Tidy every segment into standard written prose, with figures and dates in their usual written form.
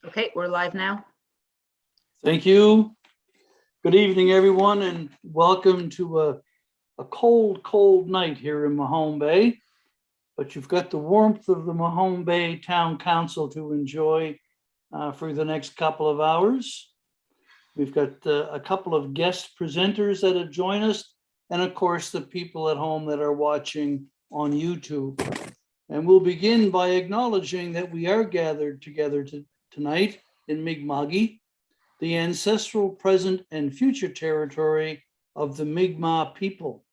Okay, we're live now. Thank you. Good evening, everyone, and welcome to a cold night here in Mahone Bay. But you've got the warmth of the Mahone Bay Town Council to enjoy for the next couple of hours. We've got a couple of guest presenters that have joined us, and of course, the people at home that are watching on YouTube. And we'll begin by acknowledging that we are gathered together tonight in Mi'kmaq, the ancestral, present, and future territory of the Mi'kmaq people.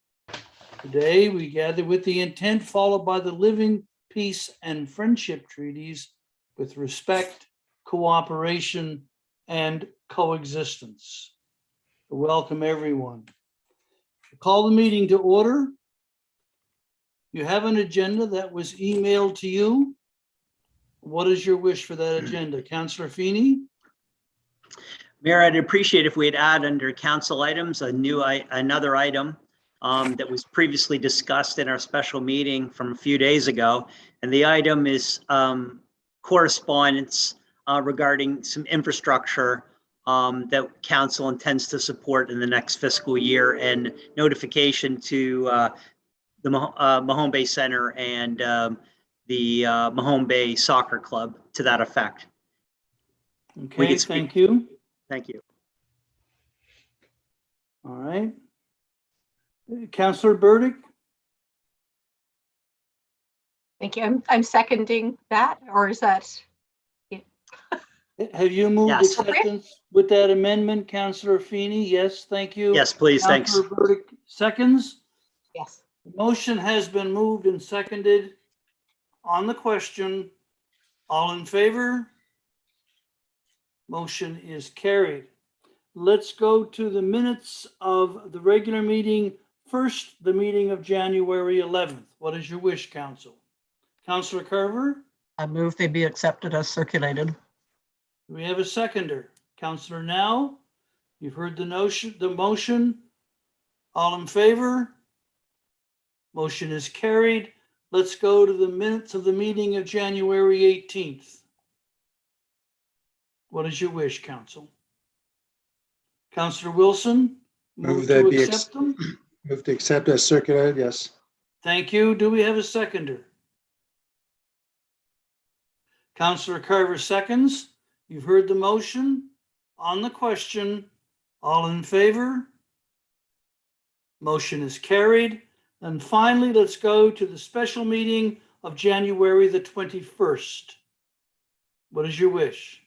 Today, we gather with the intent followed by the living peace and friendship treaties with respect, cooperation, and coexistence. Welcome, everyone. I call the meeting to order. You have an agenda that was emailed to you. What is your wish for that agenda? Councillor Feeney? Mayor, I'd appreciate if we'd add under council items another item that was previously discussed in our special meeting from a few days ago. And the item is correspondence regarding some infrastructure that council intends to support in the next fiscal year, and notification to the Mahone Bay Center and the Mahone Bay Soccer Club to that effect. Okay, thank you. Thank you. All right. Councillor Burdick? Thank you. I'm seconding that, or is that? Have you moved Yes. acceptance with that amendment, Councillor Feeney? Yes, thank you. Yes, please, thanks. Councillor Burdick, seconds? Yes. The motion has been moved and seconded. On the question, all in favor? Motion is carried. Let's go to the minutes of the regular meeting. First, the meeting of January 11th. What is your wish, Council? Councillor Carver? I move they be accepted as circulated. Do we have a seconder? Councillor Now? You've heard the motion. All in favor? Motion is carried. Let's go to the minutes of the meeting of January 18th. What is your wish, Council? Councillor Wilson? Move that be accept them? Move to accept as circulated, yes. Thank you. Do we have a seconder? Councillor Carver seconds. You've heard the motion. On the question, all in favor? Motion is carried. And finally, let's go to the special meeting of January the 21st. What is your wish?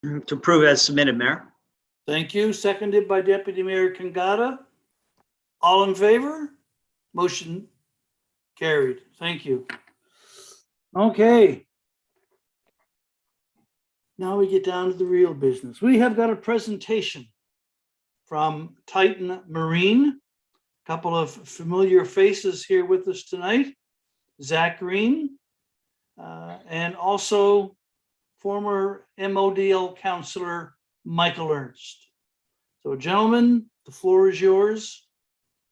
To approve as submitted, Mayor. Thank you. Seconded by Deputy Mayor Kangata. All in favor? Motion carried. Thank you. Okay. Now we get down to the real business. We have got a presentation from Titan Marine. A couple of familiar faces here with us tonight. Zach Green, and also former MODL Councillor Michael Ernst. So gentlemen, the floor is yours.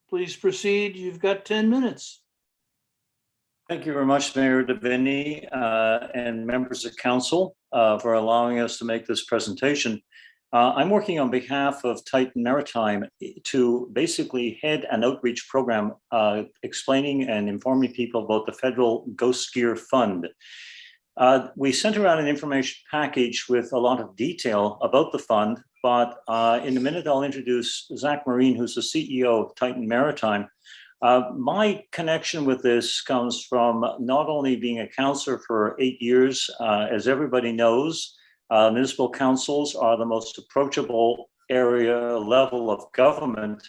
Please proceed. You've got 10 minutes. Thank you very much, Mayor Davini, and members of council for allowing us to make this presentation. I'm working on behalf of Titan Maritime to basically head an outreach program explaining and informing people about the federal Ghost Gear Fund. We sent around an information package with a lot of detail about the fund, but in a minute I'll introduce Zach Marine, who's the CEO of Titan Maritime. My connection with this comes from not only being a councillor for 8 years, as everybody knows, municipal councils are the most approachable area level of government,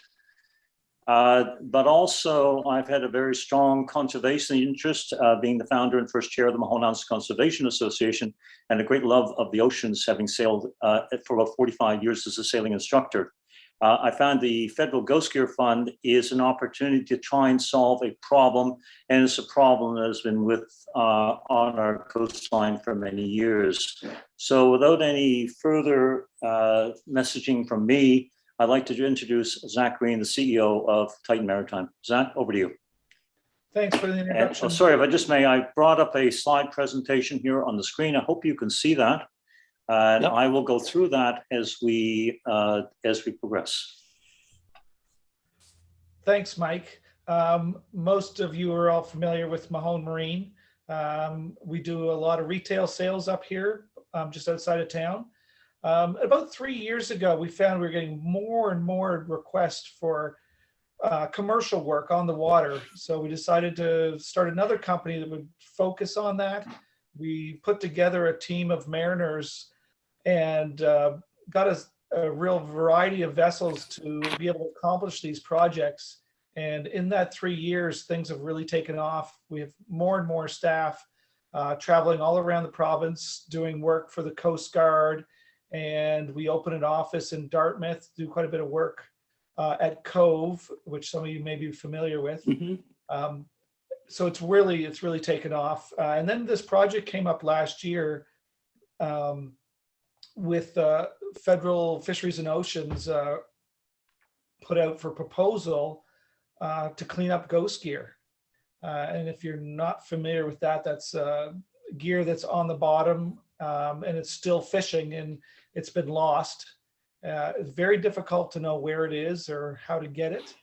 but also I've had a very strong conservation interest, being the founder and first chair of the Mahone Conservation Association, and a great love of the oceans, having sailed for about 45 years as a sailing instructor. I found the Federal Ghost Gear Fund is an opportunity to try and solve a problem, and it's a problem that has been on our coastline for many years. So without any further messaging from me, I'd like to introduce Zach Green, the CEO of Titan Maritime. Zach, over to you. Thanks for the And, introduction. sorry, if I just may, I brought up a slide presentation here on the screen. I hope you can see that. And Yep. I will go through that as we progress. Thanks, Mike. Most of you are all familiar with Mahone Marine. We do a lot of retail sales up here, just outside of town. About 3 years ago, we found we were getting more and more requests for commercial work on the water. So we decided to start another company that would focus on that. We put together a team of mariners and got a real variety of vessels to be able to accomplish these projects. And in that 3 years, things have really taken off. We have more and more staff traveling all around the province, doing work for the Coast Guard. And we open an office in Dartmouth, do quite a bit of work at Cove, which some of you may be familiar with. Mhm. So it's really taken off. And then this project came up last year with Federal Fisheries and Oceans put out for proposal to clean up ghost gear. And if you're not familiar with that, that's gear that's on the bottom and it's still fishing and it's been lost. It's very difficult to know where it is or how to get it.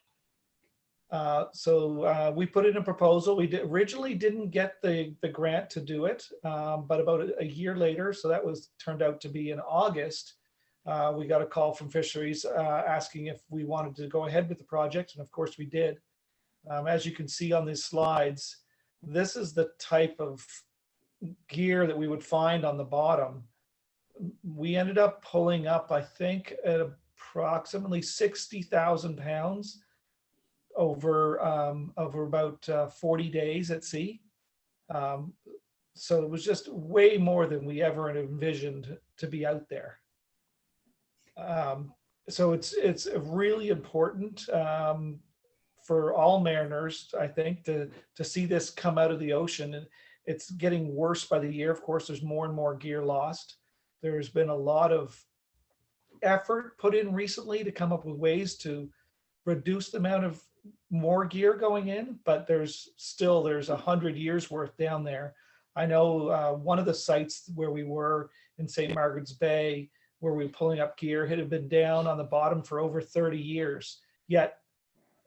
So we put in a proposal. We originally didn't get the grant to do it, but about a year later, so that turned out to be in August, we got a call from Fisheries asking if we wanted to go ahead with the project, and of course we did. As you can see on these slides, this is the type of gear that we would find on the bottom. We ended up pulling up, I think, at approximately 60,000 pounds over about 40 days at sea. So it was just way more than we ever envisioned to be out there. So it's really important for all mariners, I think, to see this come out of the ocean. And it's getting worse by the year. Of course, there's more and more gear lost. There's been a lot of effort put in recently to come up with ways to reduce the amount of more gear going in, but there's 100 years worth down there. I know one of the sites where we were in St. Margaret's Bay, where we were pulling up gear, had been down on the bottom for over 30 years, yet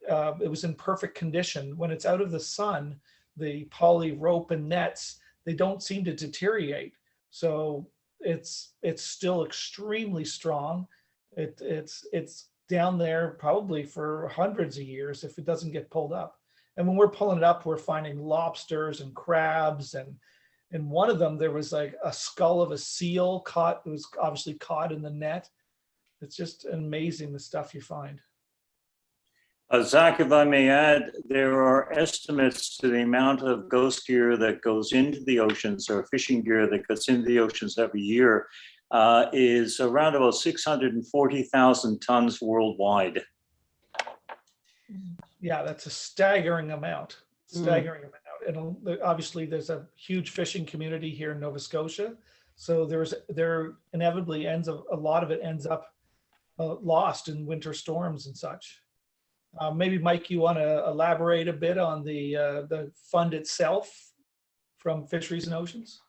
it was in perfect condition. When it's out of the sun, the poly rope and nets, they don't seem to deteriorate. So it's still extremely strong. It's down there probably for hundreds of years if it doesn't get pulled up. And when we're pulling it up, we're finding lobsters and crabs, and in one of them there was like a skull of a seal caught. It was obviously caught in the net. It's just amazing the stuff you find. Zach, if I may add, there are estimates to the amount of ghost gear that goes into the oceans, or fishing gear that goes into the oceans every year, is around about 640,000 tons worldwide. Yeah, that's a staggering amount. Staggering amount. And obviously, there's a huge fishing community here in Nova Scotia, so there inevitably a lot of it ends up lost in winter storms and such. Maybe Mike, you want to elaborate a bit on the fund itself from Fisheries and Oceans?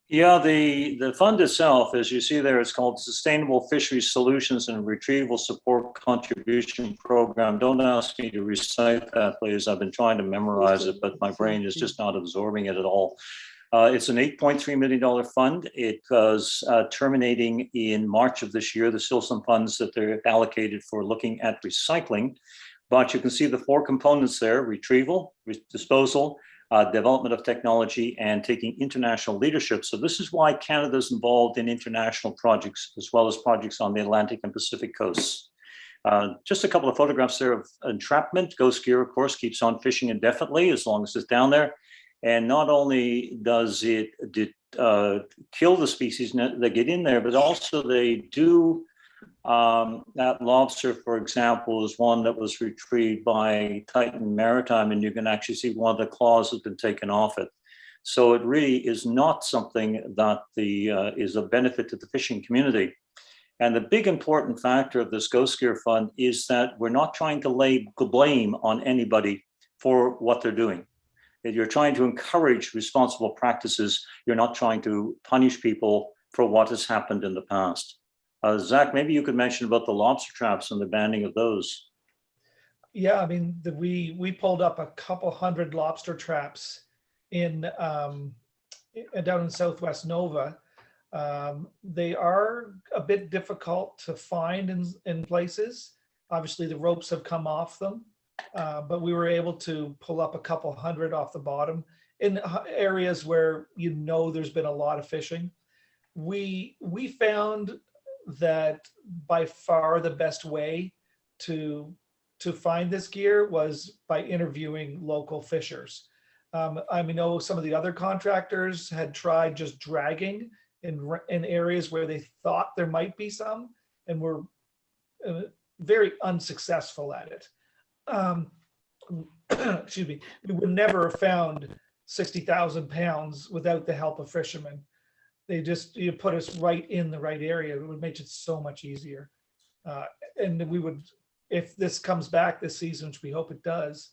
Yeah, the fund itself, as you see there, it's called Sustainable Fisheries Solutions and Retrieval Support Contribution Program. Don't ask me to recite that, please. I've been trying to memorize it, but my brain is just not absorbing it at all. It's an $8.3 million fund. It was terminating in March of this year. There's still some funds that they're allocated for looking at recycling, but you can see the 4 components there: retrieval, disposal, development of technology, and taking international leadership. So this is why Canada's involved in international projects, as well as projects on the Atlantic and Pacific coasts. Just a couple of photographs there of entrapment. Ghost gear, of course, keeps on fishing indefinitely as long as it's down there. And not only does it kill the species that get in there, but also they do, that lobster, for example, is one that was retrieved by Titan Maritime, and you can actually see one of the claws has been taken off it. So it really is not something that is a benefit to the fishing community. And the big important factor of this Ghost Gear Fund is that we're not trying to lay the blame on anybody for what they're doing. You're trying to encourage responsible practices. You're not trying to punish people for what has happened in the past. Zach, maybe you could mention about the lobster traps and the banning of those. Yeah, I mean, we pulled up a couple hundred lobster traps in down in Southwest Nova. They are a bit difficult to find in places. Obviously, the ropes have come off them, but we were able to pull up a couple hundred off the bottom in areas where there's been a lot of fishing. We found that by far the best way to find this gear was by interviewing local fishers. I know some of the other contractors had tried just dragging in areas where they thought there might be some, and were very unsuccessful at it. Excuse me. We would never have found 60,000 pounds without the help of fishermen. You put us right in the right area. It would make it so much easier. And we would, if this comes back this season, which we hope it does,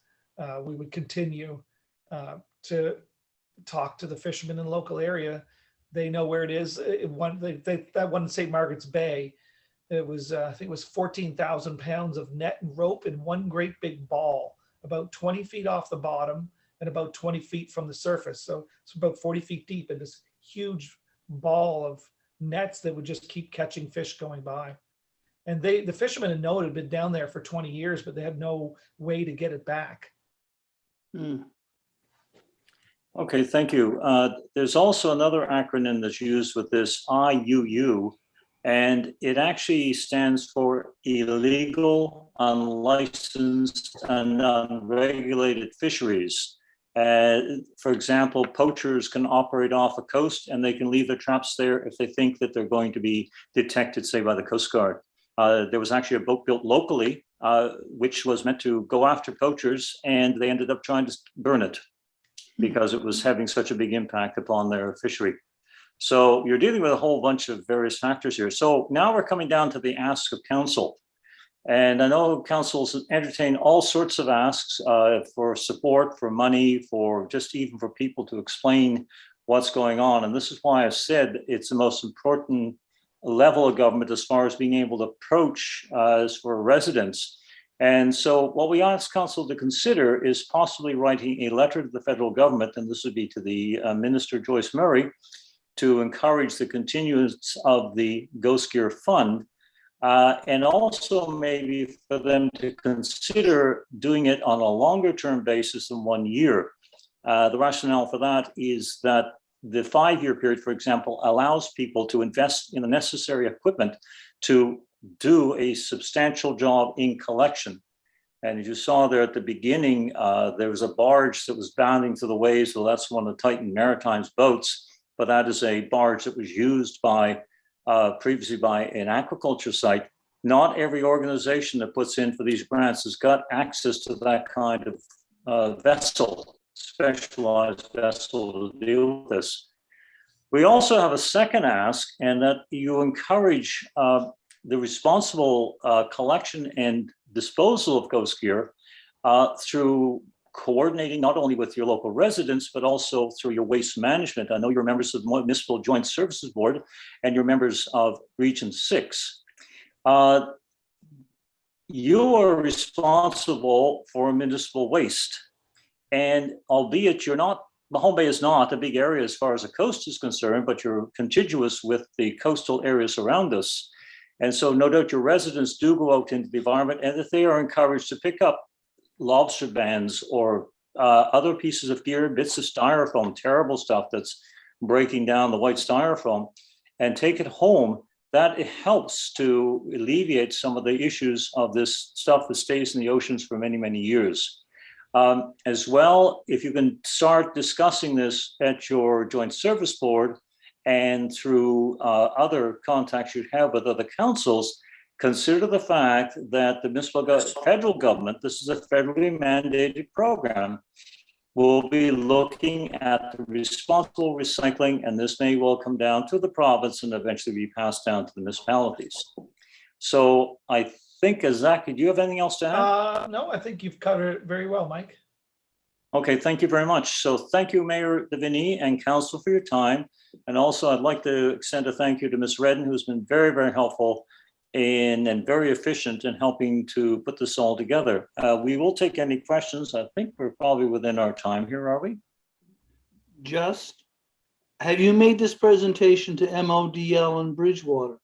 we would continue to talk to the fishermen in the local area. They know where it is. That one in St. Margaret's Bay, it was, I think it was 14,000 pounds of net and rope in one great big ball, about 20 feet off the bottom and about 20 feet from the surface. So it's about 40 feet deep in this huge ball of nets that would just keep catching fish going by. And the fishermen had known it had been down there for 20 years, but they had no way to get it back. Okay, thank you. There's also another acronym that's used with this IUU, and it actually stands for illegal, unlicensed, and unregulated fisheries. For example, poachers can operate off a coast and they can leave their traps there if they think that they're going to be detected, say, by the Coast Guard. There was actually a boat built locally, which was meant to go after poachers, and they ended up trying to burn it because it was having such a big impact upon their fishery. So you're dealing with a whole bunch of various factors here. So now we're coming down to the ask of council. And I know councils entertain all sorts of asks for support, for money, for just even for people to explain what's going on. And this is why I've said it's the most important level of government as far as being able to approach as for residents. And so what we ask council to consider is possibly writing a letter to the federal government, and this would be to the Minister Joyce Murray, to encourage the continuance of the Ghost Gear Fund. And also maybe for them to consider doing it on a longer term basis than 1 year. The rationale for that is that the 5-year period, for example, allows people to invest in the necessary equipment to do a substantial job in collection. And as you saw there at the beginning, there was a barge that was bounding to the waves. So that's one of Titan Maritime's boats, but that is a barge that was used by previously by an aquaculture site. Not every organization that puts in for these grants has got access to that kind of vessel, specialized vessel to deal with this. We also have a second ask, and that you encourage the responsible collection and disposal of ghost gear through coordinating not only with your local residents, but also through your waste management. I know you're members of the Municipal Joint Services Board and you're members of Region 6. You are responsible for municipal waste. And albeit you're not, Mahone Bay is not a big area as far as the coast is concerned, but you're contiguous with the coastal areas around us. And so no doubt your residents do go out into the environment, and that they are encouraged to pick up lobster bands or other pieces of gear, bits of styrofoam, terrible stuff that's breaking down the white styrofoam, and take it home. That it helps to alleviate some of the issues of this stuff that stays in the oceans for many, many years. As well, if you can start discussing this at your joint service board and through other contacts you have with other councils, consider the fact that the federal government, this is a federally mandated program, will be looking at the responsible recycling, and this may well come down to the province and eventually be passed down to the municipalities. So I think, Zach, do you have anything else to add? No, I think you've covered it very well, Mike. Okay, thank you very much. So thank you, Mayor Davini and Council, for your time. And also I'd like to extend a thank you to Ms. Redden, who's been very, very helpful and very efficient in helping to put this all together. We will take any questions. I think we're probably within our time here, are we? Just, have you made this presentation to MODL in Bridgewater?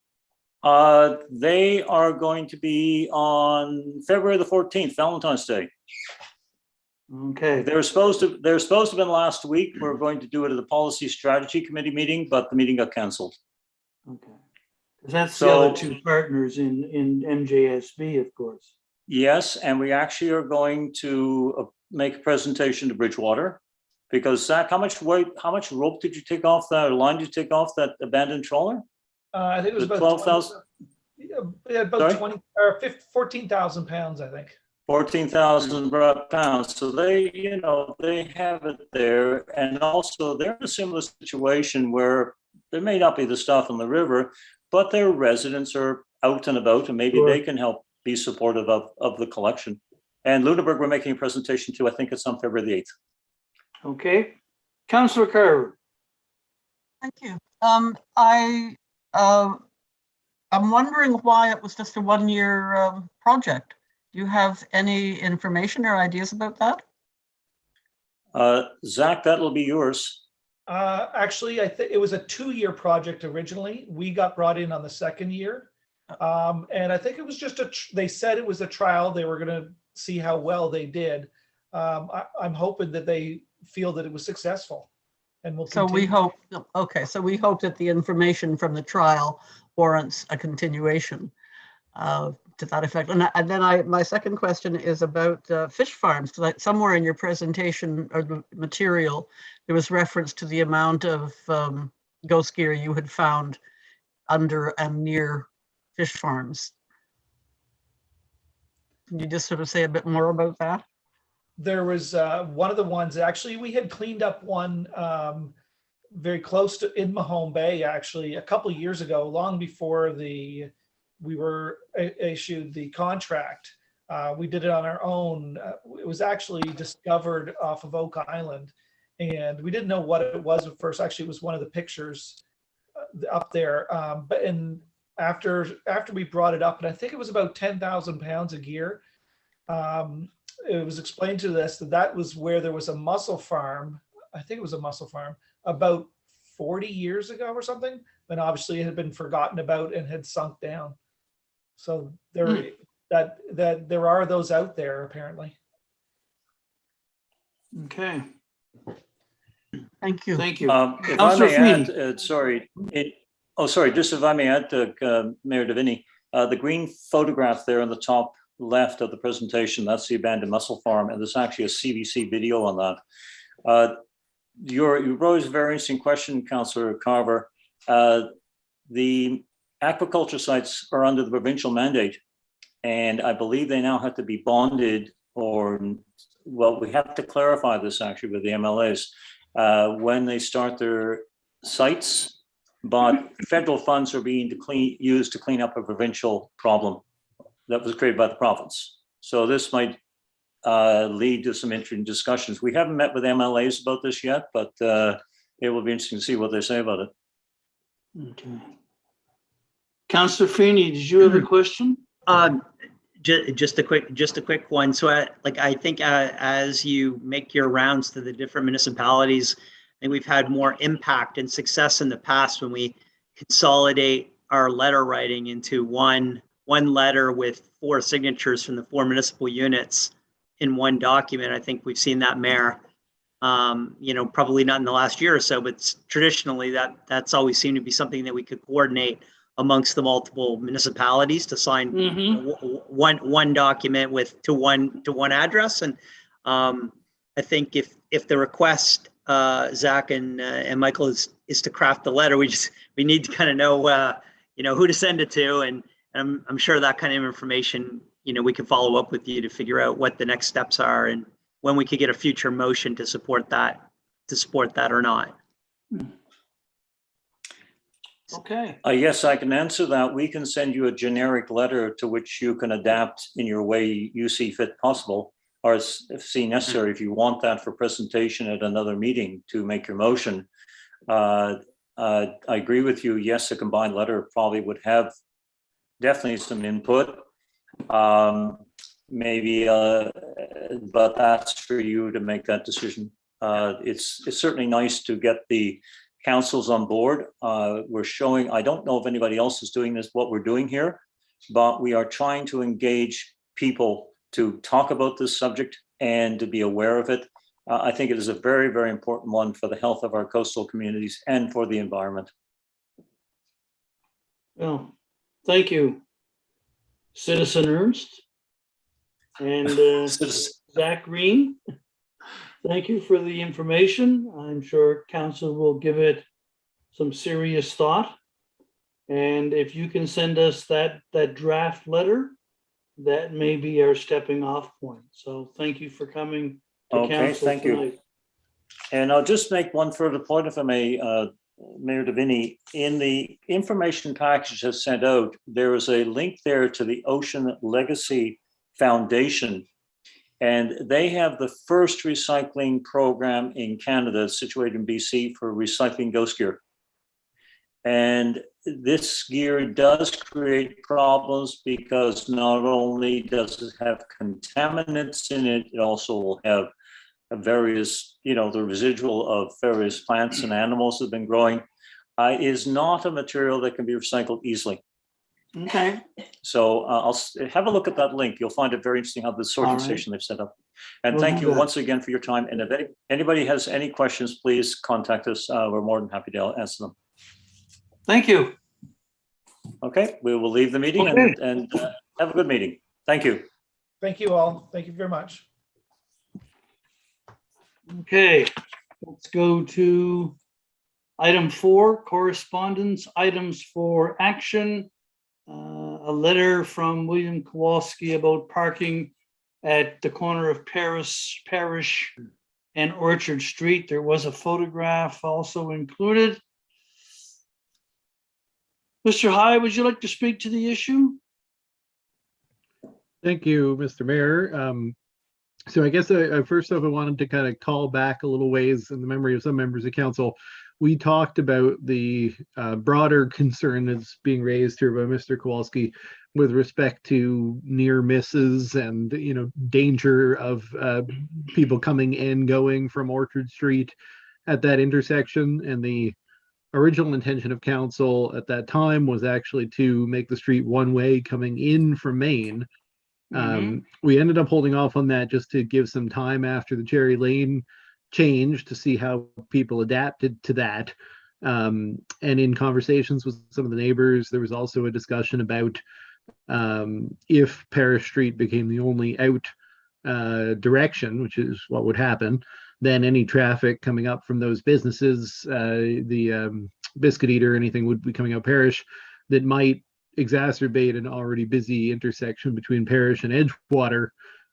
They are going to be on February the 14th, Valentine's Day. Okay, They're supposed to have been last week. We're going to do it at the Policy Strategy Committee meeting, but the meeting got canceled. okay. 'Cause that's the So- other two partners in MJSB, of course. Yes, and we actually are going to make a presentation to Bridgewater. Because Zach, how much rope did you take off that, or line did you take off that abandoned trawler? I think it was The about 12,000? Yeah, about Sorry? 20 or 14,000 pounds, I think. 14,000 pounds. So they have it there. And also they're in a similar situation where there may not be the stuff in the river, but their residents are out and about, and maybe Sure. they can help be supportive of the collection. And Lunenburg, we're making a presentation too. I think it's on February the 8th. Okay, Councillor Carver. Thank you. I'm wondering why it was just a one-year project. Do you have any information or ideas about that? Zach, that'll be yours. Actually, I think it was a 2-year project originally. We got brought in on the 2nd year. And I think it was just they said it was a trial. They were going to see how well they did. I'm hoping that they feel that it was successful and will So we continue. hope, okay, so we hope that the information from the trial warrants a continuation to that effect. And then my second question is about fish farms. Like somewhere in your presentation or the material, there was reference to the amount of ghost gear you had found under and near fish farms. Can you just sort of say a bit more about that? There was one of the ones, actually, we had cleaned up one very close to in Mahone Bay, actually, a couple of years ago, long before we were issued the contract. We did it on our own. It was actually discovered off of Oak Island, and we didn't know what it was at first. Actually, it was one of the pictures up there. But after we brought it up, and I think it was about 10,000 pounds of gear, it was explained to us that was where there was a mussel farm. I think it was a mussel farm about 40 years ago or something. Then obviously it had been forgotten about and had sunk down. So there are those out there apparently. Okay, Thank you. thank you. If I Councillor may Feeney. add, just if I may add to Mayor Davini, the green photograph there on the top left of the presentation, that's the abandoned mussel farm, and there's actually a CBC video on that. You raised a very interesting question, Councillor Carver. The aquaculture sites are under the provincial mandate, and I believe they now have to be bonded, we have to clarify this actually with the MLAs when they start their sites, but federal funds are being used to clean up a provincial problem that was created by the province. So this might lead to some interesting discussions. We haven't met with MLAs about this yet, but it will be interesting to see what they say about it. Okay. Councillor Feeney, did you have a question? Just a quick one. So I think as you make your rounds to the different municipalities, I think we've had more impact and success in the past when we consolidate our letter writing into one letter with 4 signatures from the 4 municipal units in one document. I think we've seen that, Mayor, probably not in the last year or so, but traditionally that's always seemed to be something that we could coordinate amongst the multiple municipalities to sign one document to one address. And I think if the request, Zach and Michael, is to craft the letter, we need to kind of know who to send it to, and I'm sure that kind of information, we can follow up with you to figure out what the next steps are and when we could get a future motion to support that or not. Okay, Yes, I can answer that. We can send you a generic letter to which you can adapt in your way you see fit possible. or see necessary, if you want that for presentation at another meeting to make your motion. I agree with you. Yes, a combined letter probably would have definitely some input. Maybe, but that's for you to make that decision. It's certainly nice to get the councils on board. We're showing, I don't know if anybody else is doing this, what we're doing here, but we are trying to engage people to talk about this subject and to be aware of it. I think it is a very, very important one for the health of our coastal communities and for the environment. Well, thank you, Citizen Ernst and Zach Green. Thank you for the information. I'm sure council will give it some serious thought. And if you can send us that draft letter, that may be our stepping off point. So thank you for coming to Okay, council thank tonight. you. And I'll just make one further point, if I may, Mayor Davini. In the information package that's sent out, there is a link there to the Ocean Legacy Foundation. And they have the first recycling program in Canada, situated in BC, for recycling ghost gear. And this gear does create problems because not only does it have contaminants in it, it also will have various, the residual of various plants and animals that have been growing. Is not a material that can be recycled easily. Okay. So I'll have a look at that link. You'll find it very interesting how the sorting All right. station they've set up. And We'll thank do you that. once again for your time. And if anybody has any questions, please contact us. We're more than happy to answer them. Thank you. Okay, we will leave the meeting Okay. and have a good meeting. Thank you. Thank you all. Thank you very much. Okay, let's go to item 4, correspondence items for action. A letter from William Kowalski about parking at the corner of Parish and Orchard Street. There was a photograph also included. Mr. High, would you like to speak to the issue? Thank you, Mr. Mayor. So I guess I first off, I wanted to kind of call back a little ways in the memory of some members of council. We talked about the broader concern that's being raised here by Mr. Kowalski with respect to near misses and, danger of people coming and going from Orchard Street at that intersection. And the original intention of council at that time was actually to make the street one way coming in from Maine. We ended up holding off on that just to give some time after the Cherry Lane change to see how people adapted to that. And in conversations with some of the neighbors, there was also a discussion about if Parish Street became the only out direction, which is what would happen, then any traffic coming up from those businesses, the Biscuit Eater, anything would be coming out Parish that might exacerbate an already busy intersection between Parish and Edgewater,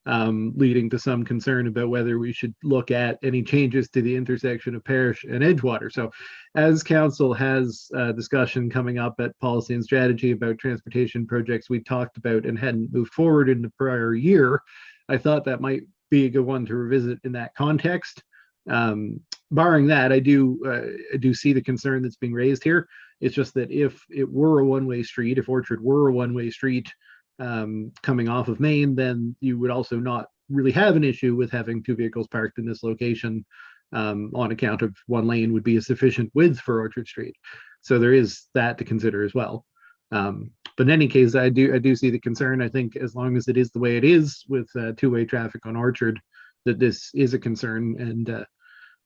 leading to some concern about whether we should look at any changes to the intersection of Parish and Edgewater. So as council has a discussion coming up at policy and strategy about transportation projects we talked about and hadn't moved forward in the prior year, I thought that might be a good one to revisit in that context. Barring that, I do see the concern that's being raised here. It's just that if it were a one-way street, if Orchard were a one-way street coming off of Maine, then you would also not really have an issue with having two vehicles parked in this location on account of one lane would be a sufficient width for Orchard Street. So there is that to consider as well. But in any case, I do see the concern. I think as long as it is the way it is with two-way traffic on Orchard, that this is a concern and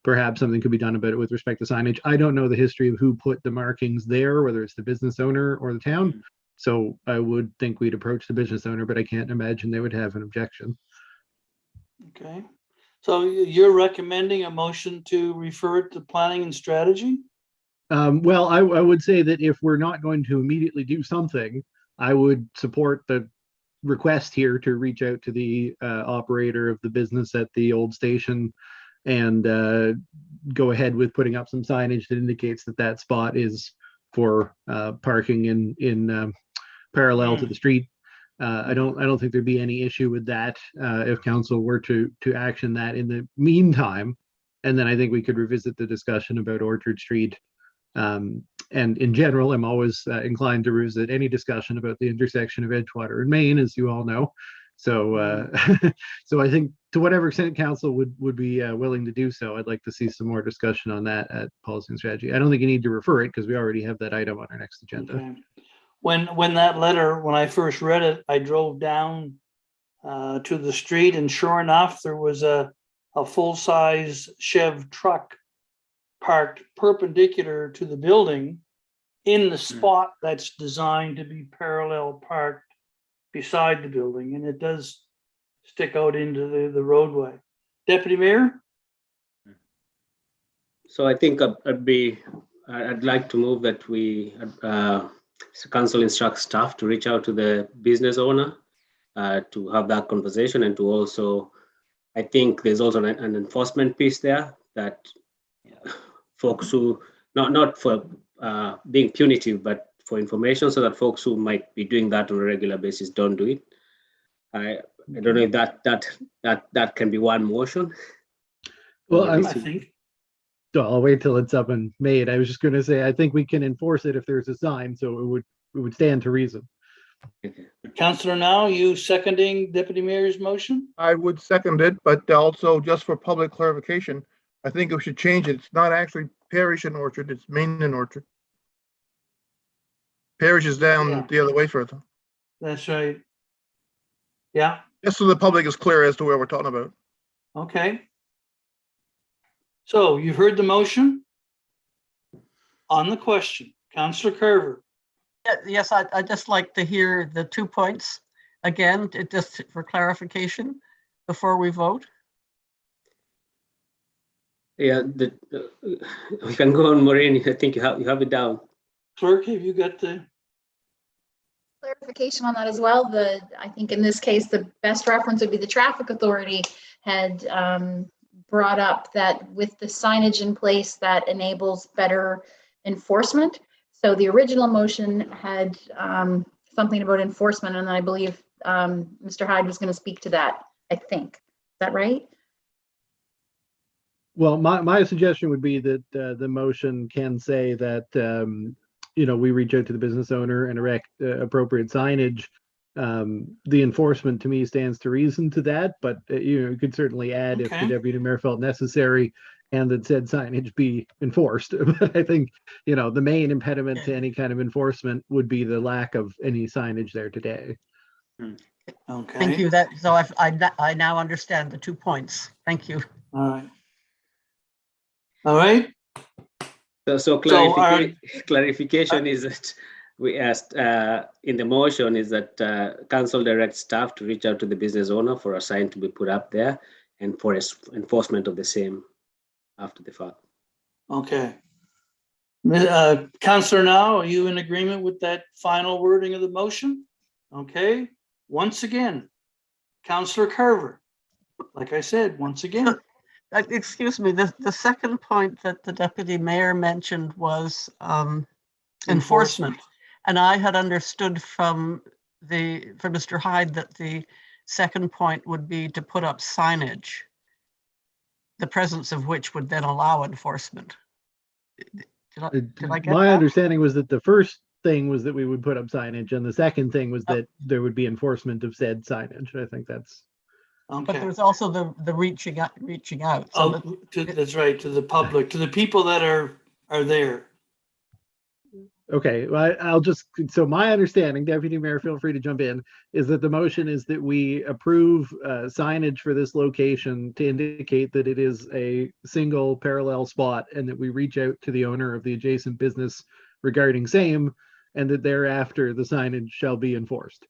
perhaps something could be done about it with respect to signage. I don't know the history of who put the markings there, whether it's the business owner or the town. So I would think we'd approach the business owner, but I can't imagine they would have an objection. Okay, so you're recommending a motion to refer it to planning and strategy? Well, I would say that if we're not going to immediately do something, I would support the request here to reach out to the operator of the business at the old station and go ahead with putting up some signage that indicates that that spot is for parking in parallel to the street. I don't think there'd be any issue with that if council were to action that in the meantime. And then I think we could revisit the discussion about Orchard Street. And in general, I'm always inclined to revisit any discussion about the intersection of Edgewater and Main, as you all know. So, so I think to whatever extent council would be willing to do so, I'd like to see some more discussion on that at policy and strategy. I don't think you need to refer it because we already have that item on our next agenda. Okay. When that letter, when I first read it, I drove down to the street, and sure enough, there was a full-size Chev truck parked perpendicular to the building in the spot that's designed to be parallel parked beside the building, and it does stick out into the roadway. Deputy Mayor? So I think I'd like to move that we, council instructs staff to reach out to the business owner to have that conversation, and to also, I think there's also an enforcement piece there that folks who, not for being punitive, but for information, so that folks who might be doing that on a regular basis don't do it. I don't know if that can be one motion. Well, I think. I'll wait till it's up and made. I was just going to say, I think we can enforce it if there's a sign, so it would stand to reason. Okay. Councillor Now, you seconding Deputy Mayor's motion? I would second it, but also just for public clarification, I think we should change it. It's not actually Parish and Orchard, it's Main and Orchard. Parish is down Yeah. the other way further. That's right. Yeah, Just so the public is clear as to where we're talking about. okay. So you've heard the motion. On the question, Councillor Carver. Yes, I'd just like to hear the 2 points again, just for clarification before we vote. Yeah, we can go on, Maureen. I think you have it down. Clerk, have you got the? Clarification on that as well. I think in this case, the best reference would be the traffic authority had brought up that with the signage in place that enables better enforcement. So the original motion had something about enforcement, and I believe Mr. Hyde was going to speak to that, I think. Is that right? Well, my suggestion would be that the motion can say that, we reach out to the business owner and erect appropriate signage. The enforcement to me stands to reason to that, but you could certainly add if the deputy mayor felt necessary and that said signage be enforced. But I think, the main impediment to any kind of enforcement would be the lack of any signage there today. Okay. Thank you. So I now understand the 2 points. Thank you. All right. All right. So clarification is that we asked in the motion is that council directs staff to reach out to the business owner for a sign to be put up there and for enforcement of the same after the fact. Okay. Councillor Now, are you in agreement with that final wording of the motion? Okay. Once again, Councillor Carver. Like I said, once again. Excuse me, the second point that the deputy mayor mentioned was enforcement. And I had understood from Mr. Hyde that the second point would be to put up signage, the presence of which would then allow enforcement. Did I get My that? understanding was that the first thing was that we would put up signage, and the second thing was that there would be enforcement of said signage. I think that's. Okay. But there's also the reaching out. So That's right, to the public, to the people that are there. Okay, well, so my understanding, Deputy Mayor, feel free to jump in, is that the motion is that we approve signage for this location to indicate that it is a single parallel spot and that we reach out to the owner of the adjacent business regarding same, and that thereafter the signage shall be enforced.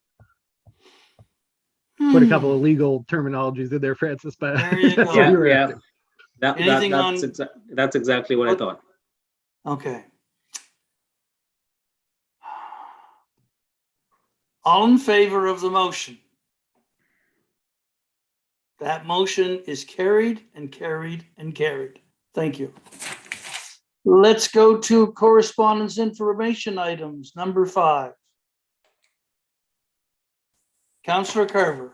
Put a couple of legal terminologies in there, Francis, but There you go. That's exactly what I thought. Okay. All in favor of the motion? That motion is carried and carried and carried. Thank you. Let's go to correspondence information items, number 5. Councillor Carver.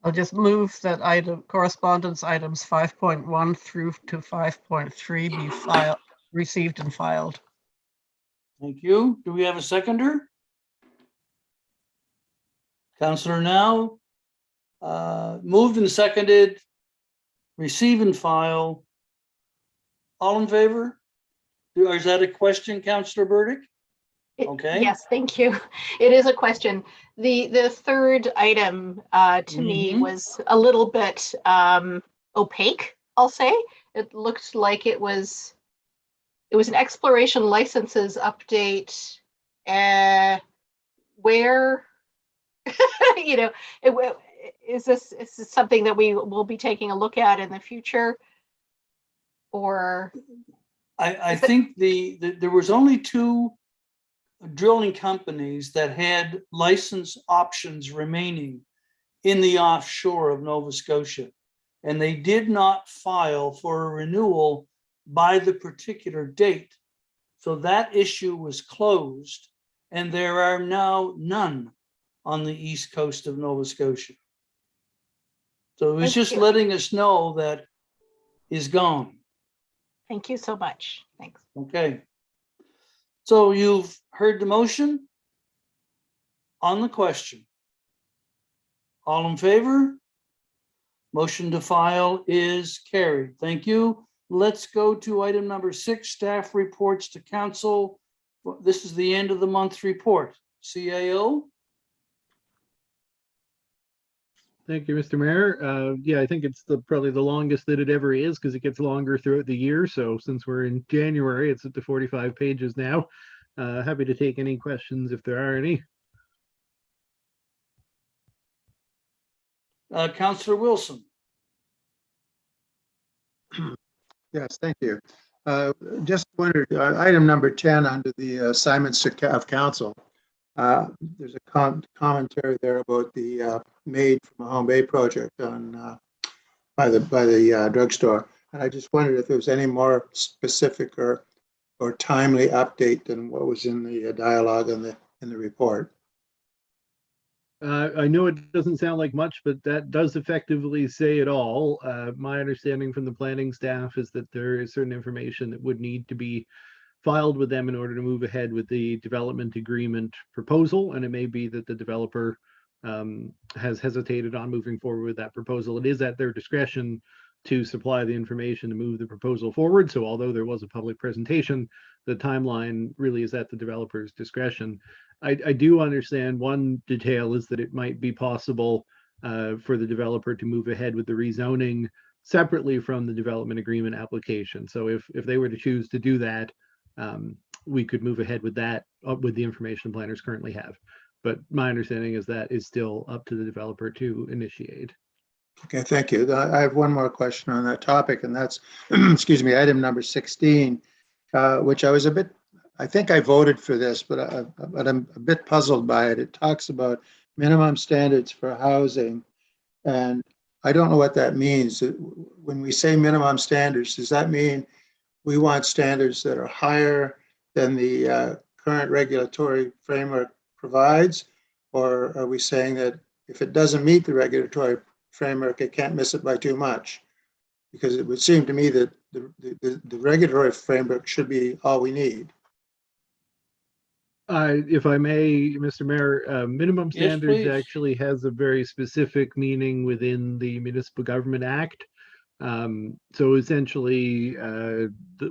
I'll just move that correspondence items 5.1 through to 5.3 be received and filed. Thank you. Do we have a seconder? Councillor Now, moved and seconded, receive and file. All in favor? Or is that a question, Councillor Burdick? Okay. Yes, thank you. It is a question. The third item to me was a little bit opaque, I'll say. It looked like it was an exploration licenses update where is this something that we will be taking a look at in the future? Or I think there was only 2 drilling companies that had license options remaining in the offshore of Nova Scotia, and they did not file for a renewal by the particular date. So that issue was closed, and there are now none on the east coast of Nova Scotia. So it was just letting us know that is gone. Thank you so much. Thanks. Okay. So you've heard the motion on the question. All in favor? Motion to file is carried. Thank you. Let's go to item number 6, staff reports to council. This is the end of the month report. CAO? Thank you, Mr. Mayor. Yeah, I think it's probably the longest that it ever is because it gets longer throughout the year. So since we're in January, it's up to 45 pages now. Happy to take any questions if there are any. Councillor Wilson. Yes, thank you. Just wondered, item number 10 under the assignments of council. There's a commentary there about the Made from Mahone Bay project on by the drugstore, and I just wondered if there was any more specific or timely update than what was in the dialogue in the report. I know it doesn't sound like much, but that does effectively say it all. My understanding from the planning staff is that there is certain information that would need to be filed with them in order to move ahead with the development agreement proposal. And it may be that the developer has hesitated on moving forward with that proposal. It is at their discretion to supply the information to move the proposal forward. So although there was a public presentation, the timeline really is at the developer's discretion. I do understand one detail is that it might be possible for the developer to move ahead with the rezoning separately from the development agreement application. So if they were to choose to do that, we could move ahead with that with the information planners currently have. But my understanding is that is still up to the developer to initiate. Okay, thank you. I have one more question on that topic, and that's, excuse me, item number 16, which I think I voted for this, but I'm a bit puzzled by it. It talks about minimum standards for housing, and I don't know what that means. When we say minimum standards, does that mean we want standards that are higher than the current regulatory framework provides? Or are we saying that if it doesn't meet the regulatory framework, it can't miss it by too much? Because it would seem to me that the regulatory framework should be all we need. If I may, Mr. Mayor, minimum standards please. actually has a very specific meaning within the Municipal Government Act. So essentially,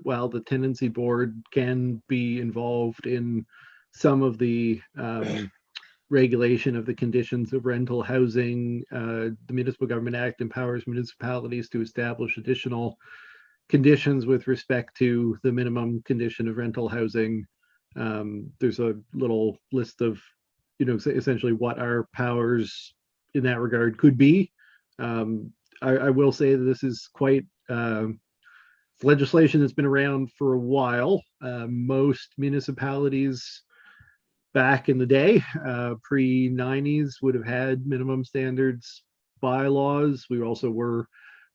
while the tenancy board can be involved in some of the regulation of the conditions of rental housing, the Municipal Government Act empowers municipalities to establish additional conditions with respect to the minimum condition of rental housing. There's a little list of, essentially what our powers in that regard could be. I will say that this is quite legislation that's been around for a while. Most municipalities back in the day, pre-90s, would have had minimum standards bylaws. We also were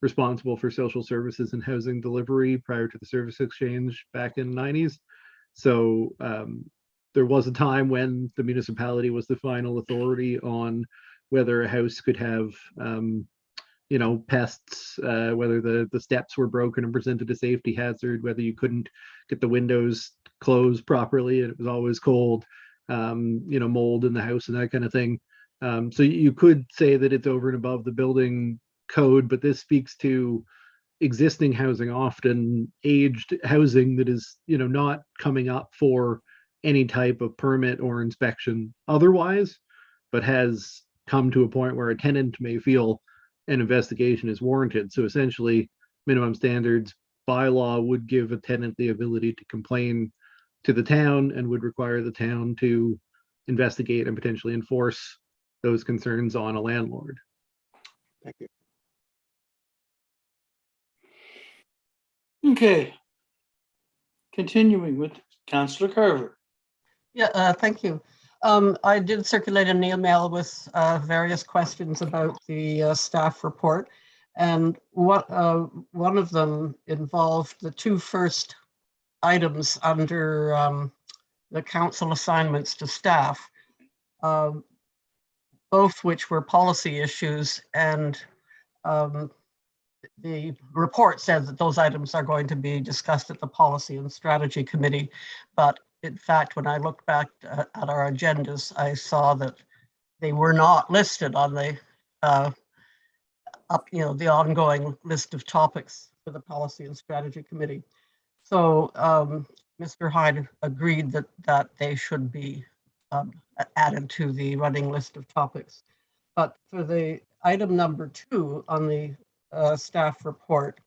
responsible for social services and housing delivery prior to the service exchange back in the 90s. So there was a time when the municipality was the final authority on whether a house could have, pests, whether the steps were broken and presented a safety hazard, whether you couldn't get the windows closed properly and it was always cold, mold in the house and that kind of thing. So you could say that it's over and above the building code, but this speaks to existing housing, often aged housing that is, not coming up for any type of permit or inspection otherwise, but has come to a point where a tenant may feel an investigation is warranted. So essentially, minimum standards bylaw would give a tenant the ability to complain to the town and would require the town to investigate and potentially enforce those concerns on a landlord. Thank you. Okay. Continuing with Councillor Carver. Yeah, thank you. I did circulate an email with various questions about the staff report, and what one of them involved the two first items under the council assignments to staff, both which were policy issues, and the report said that those items are going to be discussed at the Policy and Strategy Committee, but in fact, when I looked back at our agendas, I saw that they were not listed on the the ongoing list of topics for the Policy and Strategy Committee. So Mr. Hyde agreed that they should be added to the running list of topics. But for the item number 2 on the staff report,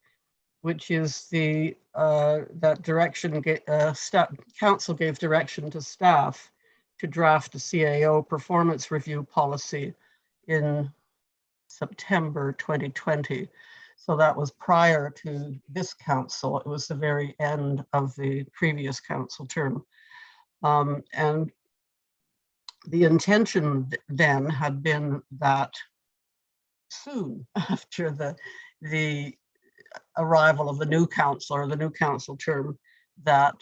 which is the that direction, council gave direction to staff to draft a CAO performance review policy in September 2020. So that was prior to this council. It was the very end of the previous council term. And the intention then had been that soon after the arrival of the new council or the new council term, that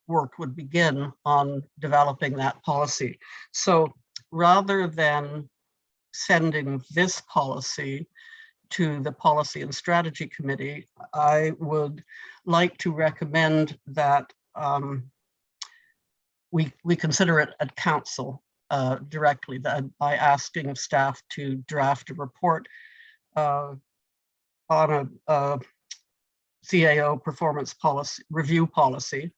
work would begin on developing that policy. So rather than sending this policy to the Policy and Strategy Committee, I would like to recommend that we consider it at council directly, that by asking staff to draft a report on a CAO performance policy review policy,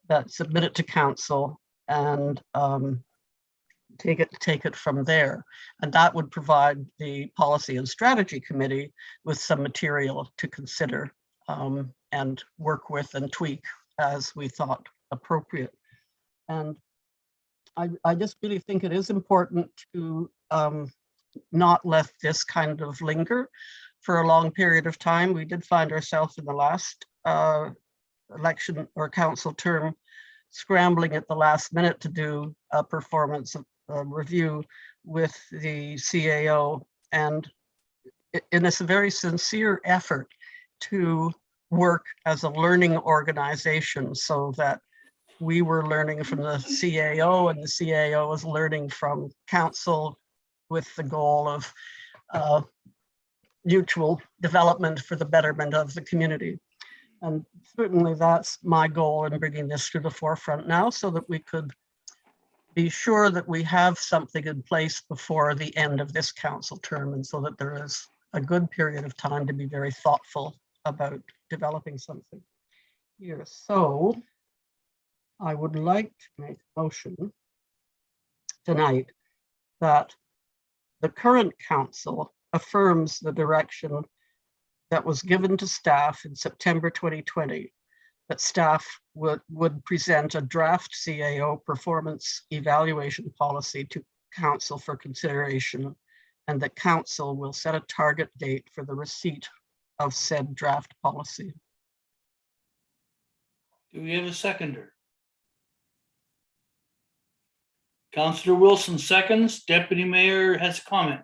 that submit it to council and take it from there. And that would provide the Policy and Strategy Committee with some material to consider and work with and tweak as we thought appropriate. And I just really think it is important to not let this kind of linger for a long period of time. We did find ourselves in the last election or council term scrambling at the last minute to do a performance review with the CAO, and in a very sincere effort to work as a learning organization, so that we were learning from the CAO and the CAO was learning from council, with the goal of mutual development for the betterment of the community. And certainly that's my goal in bringing this to the forefront now, so that we could be sure that we have something in place before the end of this council term, and so that there is a good period of time to be very thoughtful about developing something here. So I would like to make a motion tonight that the current council affirms the direction that was given to staff in September 2020, that staff would present a draft CAO performance evaluation policy to council for consideration, and that council will set a target date for the receipt of said draft policy. Do we have a seconder? Councillor Wilson seconds. Deputy Mayor has a comment.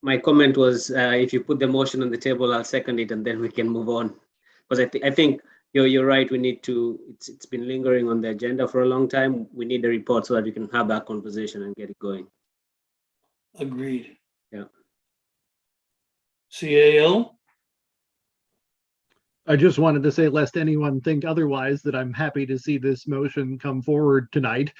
My comment was, if you put the motion on the table, I'll second it, and then we can move on. Because I think you're right. We need to, it's been lingering on the agenda for a long time. We need a report so that we can have that conversation and get it going. Agreed. Yeah. CAO? I just wanted to say, lest anyone think otherwise, that I'm happy to see this motion come forward tonight.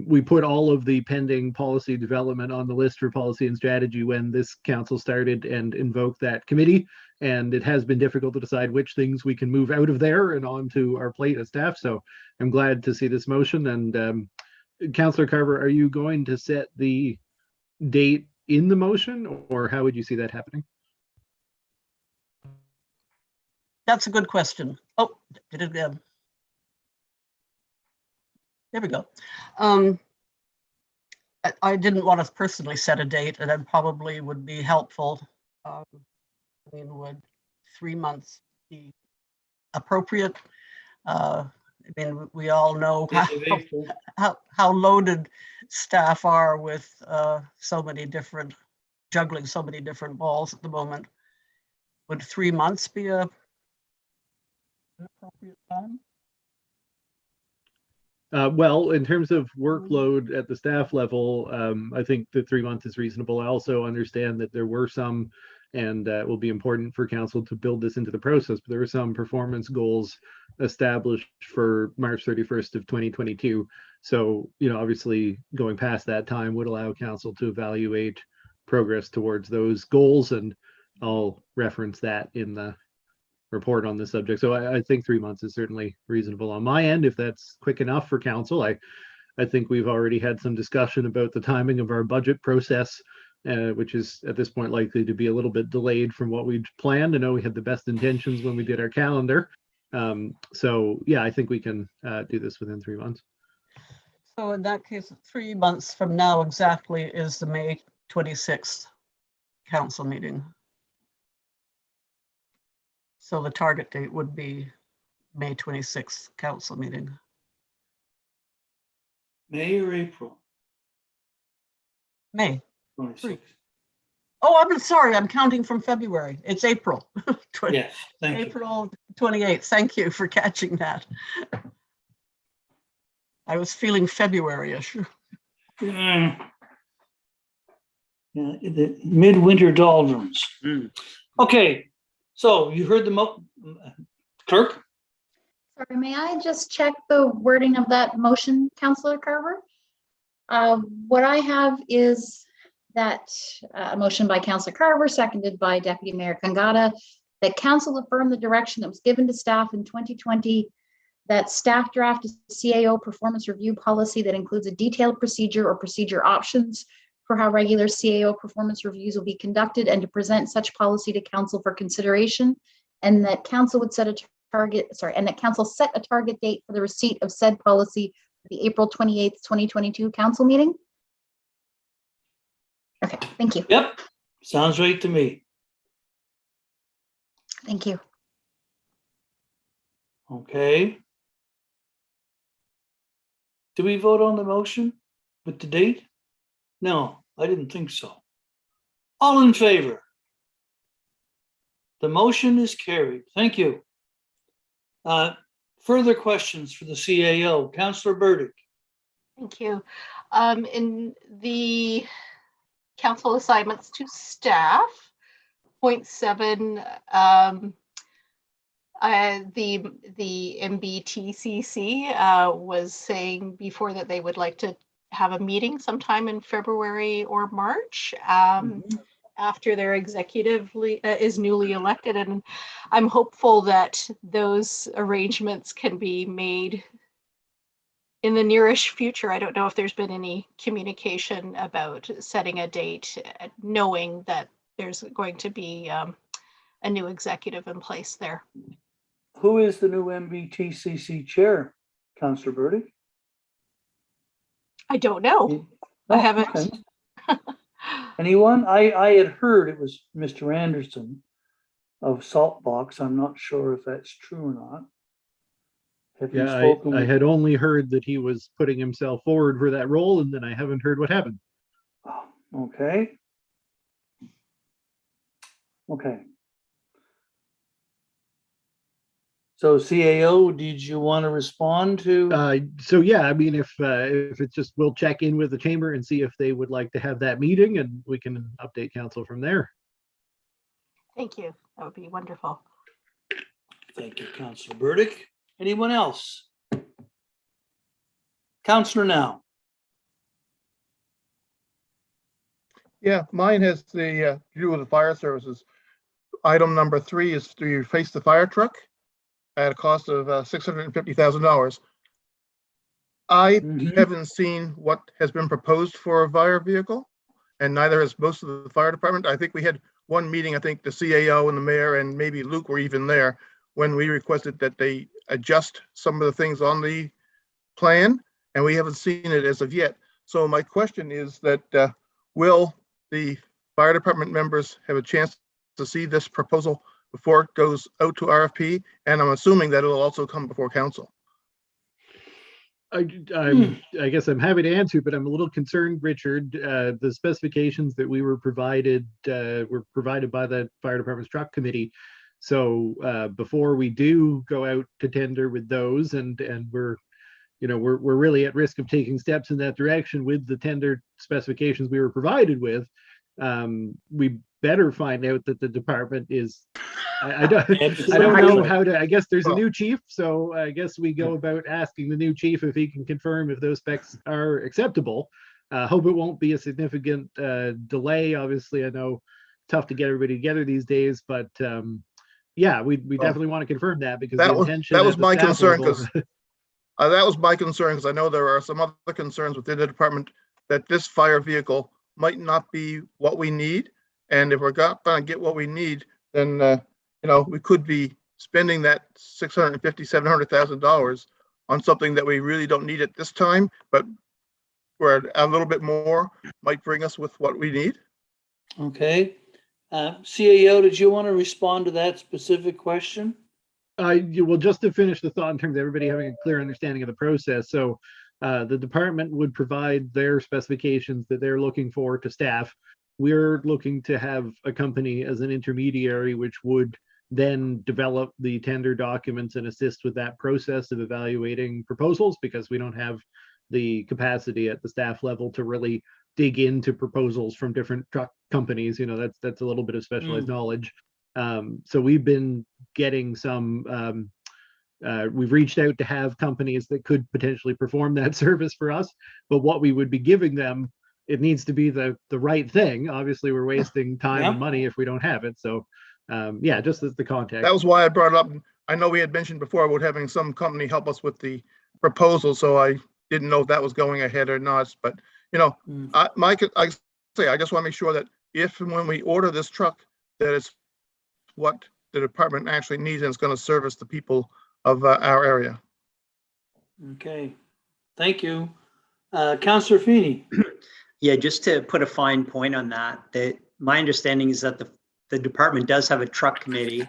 We put all of the pending policy development on the list for policy and strategy when this council started and invoked that committee. And it has been difficult to decide which things we can move out of there and onto our plate as staff. So I'm glad to see this motion. And Councillor Carver, are you going to set the date in the motion, or how would you see that happening? That's a good question. Oh, did it again. There we go. I didn't want to personally set a date, and it probably would be helpful. I mean, would 3 months be appropriate? I mean, we all know how loaded staff are with juggling so many different balls at the moment. Would 3 months be an appropriate time? Well, in terms of workload at the staff level, I think the 3 months is reasonable. I also understand that there were some, and it will be important for council to build this into the process, but there were some performance goals established for March 31st of 2022. So, obviously going past that time would allow council to evaluate progress towards those goals, and I'll reference that in the report on this subject. So I think 3 months is certainly reasonable on my end, if that's quick enough for council. I think we've already had some discussion about the timing of our budget process, which is at this point likely to be a little bit delayed from what we'd planned. I know we had the best intentions when we did our calendar. So yeah, I think we can do this within 3 months. So in that case, 3 months from now exactly is the May 26th council meeting. So the target date would be May 26th council meeting. May or April? May. 26th. Oh, I'm sorry, I'm counting from February. It's April. Yes, thank you. April 28th. Thank you for catching that. I was feeling February-ish. Yeah, the midwinter doldrums. Okay, so you heard the clerk? Sorry, may I just check the wording of that motion, Councillor Carver? What I have is that a motion by Councillor Carver, seconded by Deputy Mayor Kangata, that council affirm the direction that was given to staff in 2020, that staff draft a CAO performance review policy that includes a detailed procedure or procedure options for how regular CAO performance reviews will be conducted, and to present such policy to council for consideration, and that council would set a target, and that council set a target date for the receipt of said policy for the April 28th, 2022 council meeting. Okay, thank you. Yep, sounds right to me. Thank you. Okay. Do we vote on the motion with the date? No, I didn't think so. All in favor? The motion is carried. Thank you. Further questions for the CAO? Councillor Burdick. Thank you. In the council assignments to staff, point 7, the MBTCC was saying before that they would like to have a meeting sometime in February or March after their executive is newly elected, and I'm hopeful that those arrangements can be made in the nearish future. I don't know if there's been any communication about setting a date, knowing that there's going to be a new executive in place there. Who is the new MBTCC chair, Councillor Burdick? I don't know. I haven't. Okay. Anyone? I had heard it was Mr. Anderson of Saltbox. I'm not sure if that's true or not. Have you Yeah, spoken I with had only heard that he was putting himself forward for that role, and then I haven't heard what happened. Oh, okay. Okay. So CAO, did you want to respond to? So yeah, I mean, if it's just, we'll check in with the chamber and see if they would like to have that meeting, and we can update council from there. Thank you. That would be wonderful. Thank you, Councillor Burdick. Anyone else? Councillor Now. Yeah, mine has the to do with the fire services. Item number 3 is to replace the fire truck at a cost of $650,000. I haven't seen what has been proposed for a fire vehicle, and neither has most of the fire department. I think we had one meeting, I think the CAO and the mayor and maybe Luke were even there when we requested that they adjust some of the things on the plan, and we haven't seen it as of yet. So my question is that will the fire department members have a chance to see this proposal before it goes out to RFP? And I'm assuming that it'll also come before council. I guess I'm happy to answer, but I'm a little concerned, Richard. The specifications that we were provided by the fire department's truck committee. So before we do go out to tender with those, and we're really at risk of taking steps in that direction with the tender specifications we were provided with, we better find out that the department is. I don't know how to. I guess there's a new chief, so I guess we go about asking the new chief if he can confirm if those specs are acceptable. Hope it won't be a significant delay. Obviously, I know tough to get everybody together these days, but yeah, we definitely want to confirm that, because that was my concern, because that was my concern, because I know there are some other concerns within the department that this fire vehicle might not be what we need, and if we're not going to get what we need, then we could be spending that $650,000-$700,000 on something that we really don't need at this time, but where a little bit more might bring us with what we need. Okay. CAO, did you want to respond to that specific question? Well, just to finish the thought in terms of everybody having a clear understanding of the process. So the department would provide their specifications that they're looking for to staff. We're looking to have a company as an intermediary, which would then develop the tender documents and assist with that process of evaluating proposals, because we don't have the capacity at the staff level to really dig into proposals from different truck companies. That's a little bit of specialized knowledge. So we've been getting some, we've reached out to have companies that could potentially perform that service for us, but what we would be giving them, it needs to be the right thing. Obviously, we're wasting time and money if we don't have it. So yeah, just as the context. That was why I brought it up. I know we had mentioned before about having some company help us with the proposal, so I didn't know if that was going ahead or not. But I just want to make sure that if and when we order this truck, that it's what the department actually needs and it's going to service the people of our area. Okay, thank you. Councillor Feeney. Yeah, just to put a fine point on that, my understanding is that the department does have a truck committee,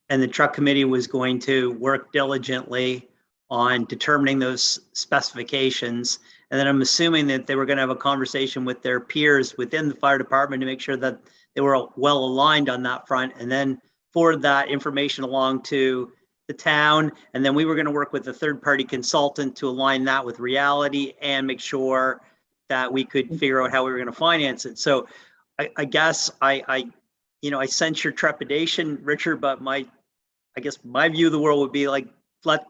and the truck committee was going to work diligently on determining those specifications. And then I'm assuming that they were going to have a conversation with their peers within the fire department to make sure that they were well aligned on that front, and then forward that information along to the town. And then we were going to work with a third-party consultant to align that with reality and make sure that we could figure out how we were going to finance it. So I guess I sense your trepidation, Richard, but I guess my view of the world would be like, let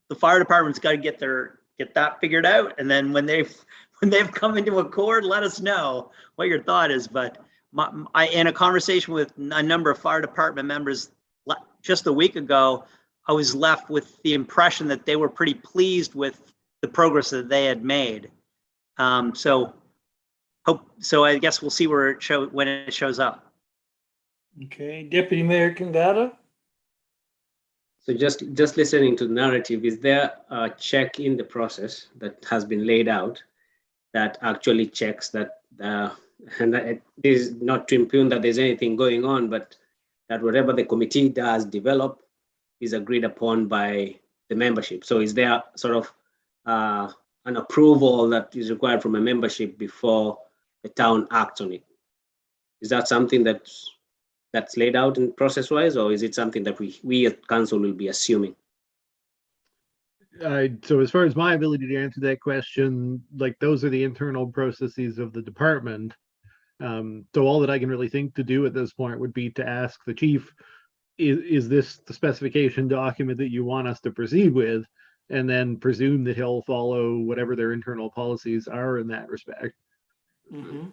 the fire department's got to get that figured out. And then when they've come into accord, let us know what your thought is. But in a conversation with a number of fire department members just a week ago, I was left with the impression that they were pretty pleased with the progress that they had made. So I guess we'll see when it shows up. Okay, Deputy Mayor Kangata. So just listening to the narrative, is there a check in the process that has been laid out that actually checks that, and it is not to impugn that there's anything going on, but that whatever the committee does develop is agreed upon by the membership? So is there sort of an approval that is required from a membership before the town acts on it? Is that something that that's laid out in process-wise, or is it something that we at council will be assuming? So as far as my ability to answer that question, like those are the internal processes of the department. So all that I can really think to do at this point would be to ask the chief, is this the specification document that you want us to proceed with? And then presume that he'll follow whatever their internal policies are in that respect. Mhm.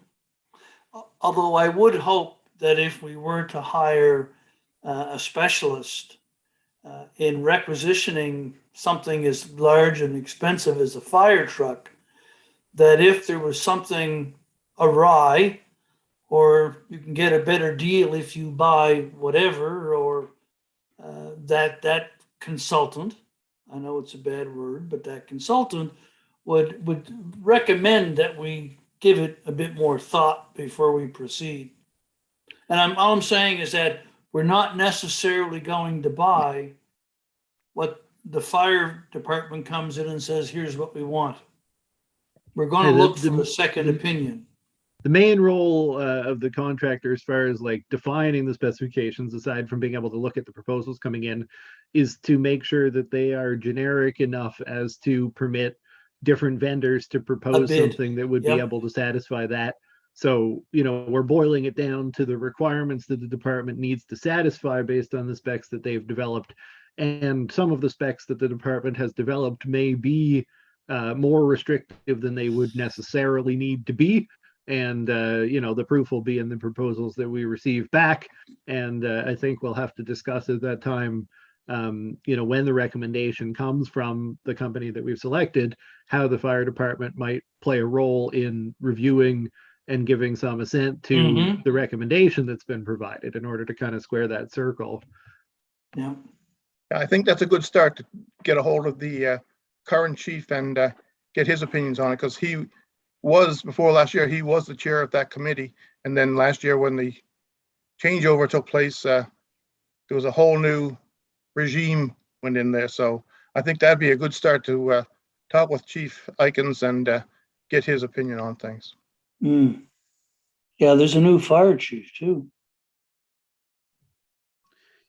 Although I would hope that if we were to hire a specialist in requisitioning something as large and expensive as a fire truck, that if there was something awry, or you can get a better deal if you buy whatever, or that consultant, I know it's a bad word, but that consultant would recommend that we give it a bit more thought before we proceed. And all I'm saying is that we're not necessarily going to buy what the fire department comes in and says, here's what we want. We're going to look for a second opinion. The main role of the contractor, as far as like defining the specifications, aside from being able to look at the proposals coming in, is to make sure that they are generic enough as to permit different vendors to propose something that would be able to satisfy that. So, you know, we're boiling it down to the requirements that the department needs to satisfy based on the specs that they've developed. And some of the specs that the department has developed may be more restrictive than they would necessarily need to be. And, you know, the proof will be in the proposals that we receive back. And I think we'll have to discuss at that time, you know, when the recommendation comes from the company that we've selected, how the fire department might play a role in reviewing and giving some assent to the recommendation that's been provided in order to kind of square that circle. Yeah. I think that's a good start to get a hold of the current chief and get his opinions on it, because he was, before last year, he was the chair of that committee. And then last year when the changeover took place, there was a whole new regime went in there. So I think that'd be a good start to talk with Chief Eikens and get his opinion on things. Yeah, there's a new fire chief too.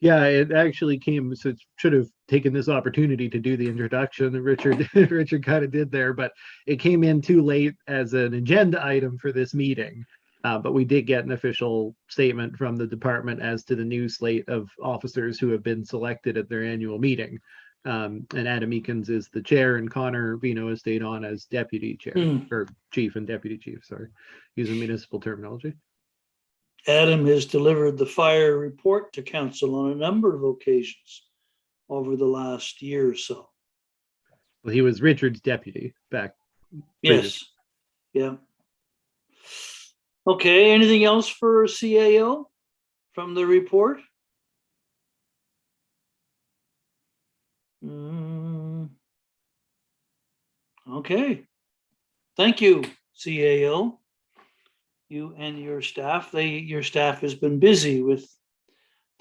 Yeah, it actually came, so it should have taken this opportunity to do the introduction that Richard kind of did there, but it came in too late as an agenda item for this meeting. But we did get an official statement from the department as to the new slate of officers who have been selected at their annual meeting. And Adam Eakins is the chair, and Connor Vino has stayed on as deputy chair, or chief and deputy chief, sorry, using municipal terminology. Adam has delivered the fire report to council on a number of occasions over the last year or so. Well, he was Richard's deputy back. Yes. Yeah. Okay, anything else for CAO from the report? Okay. Thank you, CAO. You and your staff. Your staff has been busy with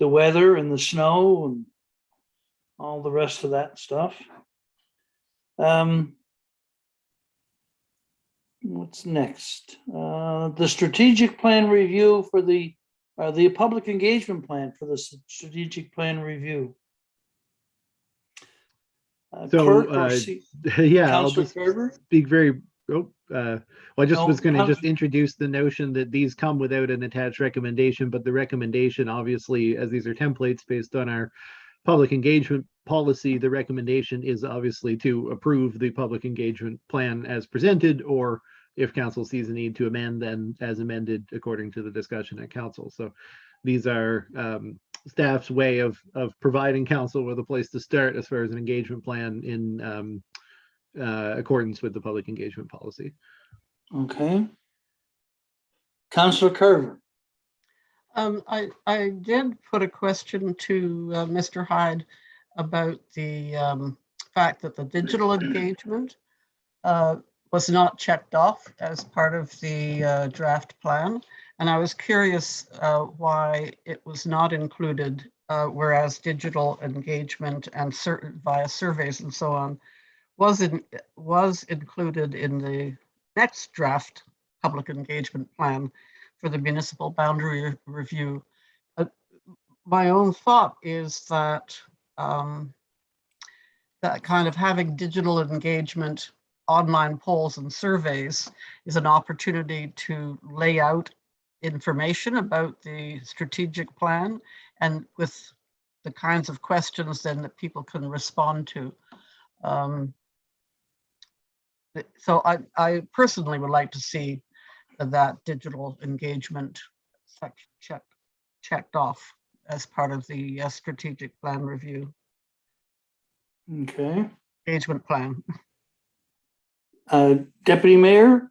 the weather and the snow and all the rest of that stuff. What's next? The strategic plan review for the public engagement plan for the strategic plan review. So, yeah, I'll Councilor just Carver? speak very. Well, I just was going to just introduce the notion that these come without an attached recommendation, but the recommendation, obviously, as these are templates based on our public engagement policy, the recommendation is obviously to approve the public engagement plan as presented, or if council sees a need to amend, then as amended according to the discussion at council. So these are staff's way of providing council with a place to start as far as an engagement plan in accordance with the public engagement policy. Okay. Councilor Carver. I did put a question to Mr. Hyde about the fact that the digital engagement was not checked off as part of the draft plan. And I was curious why it was not included, whereas digital engagement and certain via surveys and so on was included in the next draft public engagement plan for the municipal boundary review. my own thought is that that kind of having digital engagement, online polls and surveys is an opportunity to lay out information about the strategic plan and with the kinds of questions then that people can respond to. So I personally would like to see that digital engagement section checked off as part of the strategic plan review. Okay. Engagement plan. Deputy Mayor?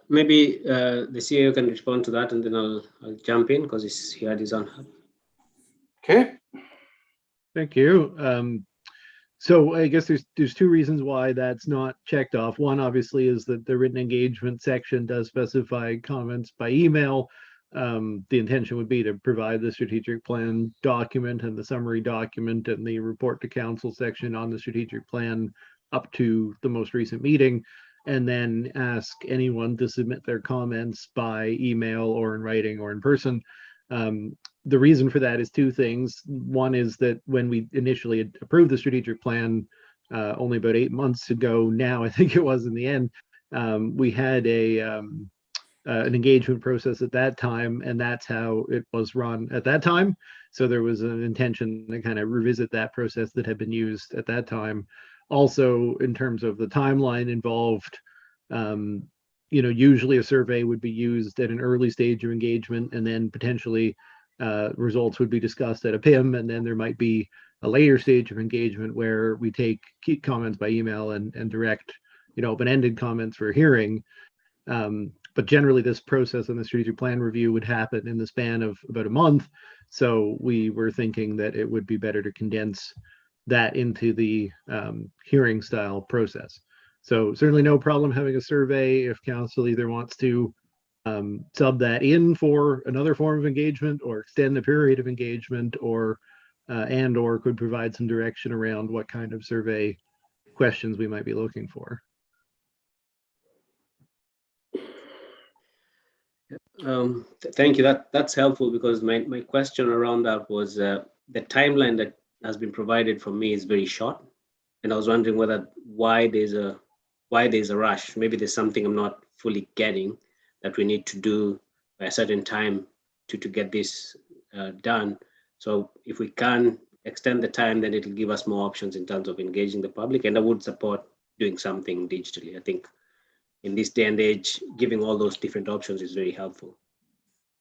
Maybe the CAO can respond to that, and then I'll jump in because he had his own. Okay. Thank you. So I guess there's two reasons why that's not checked off. One, obviously, is that the written engagement section does specify comments by email. The intention would be to provide the strategic plan document and the summary document and the report to council section on the strategic plan up to the most recent meeting, and then ask anyone to submit their comments by email or in writing or in person. The reason for that is two things. One is that when we initially approved the strategic plan only about 8 months ago now, I think it was in the end, we had an engagement process at that time, and that's how it was run at that time. So there was an intention to kind of revisit that process that had been used at that time. Also, in terms of the timeline involved, usually a survey would be used at an early stage of engagement, and then potentially results would be discussed at a PIM, and then there might be a later stage of engagement where we keep comments by email and direct, open-ended comments for hearing. But generally, this process and the strategic plan review would happen in the span of about a month. So we were thinking that it would be better to condense that into the hearing style process. So certainly no problem having a survey if council either wants to sub that in for another form of engagement or extend the period of engagement, or could provide some direction around what kind of survey questions we might be looking for. Thank you. That's helpful, because my question around that was the timeline that has been provided for me is very short, and I was wondering why there's a rush. Maybe there's something I'm not fully getting that we need to do by a certain time to get this done. So if we can extend the time, then it'll give us more options in terms of engaging the public, and I would support doing something digitally. I think in this day and age, giving all those different options is very helpful.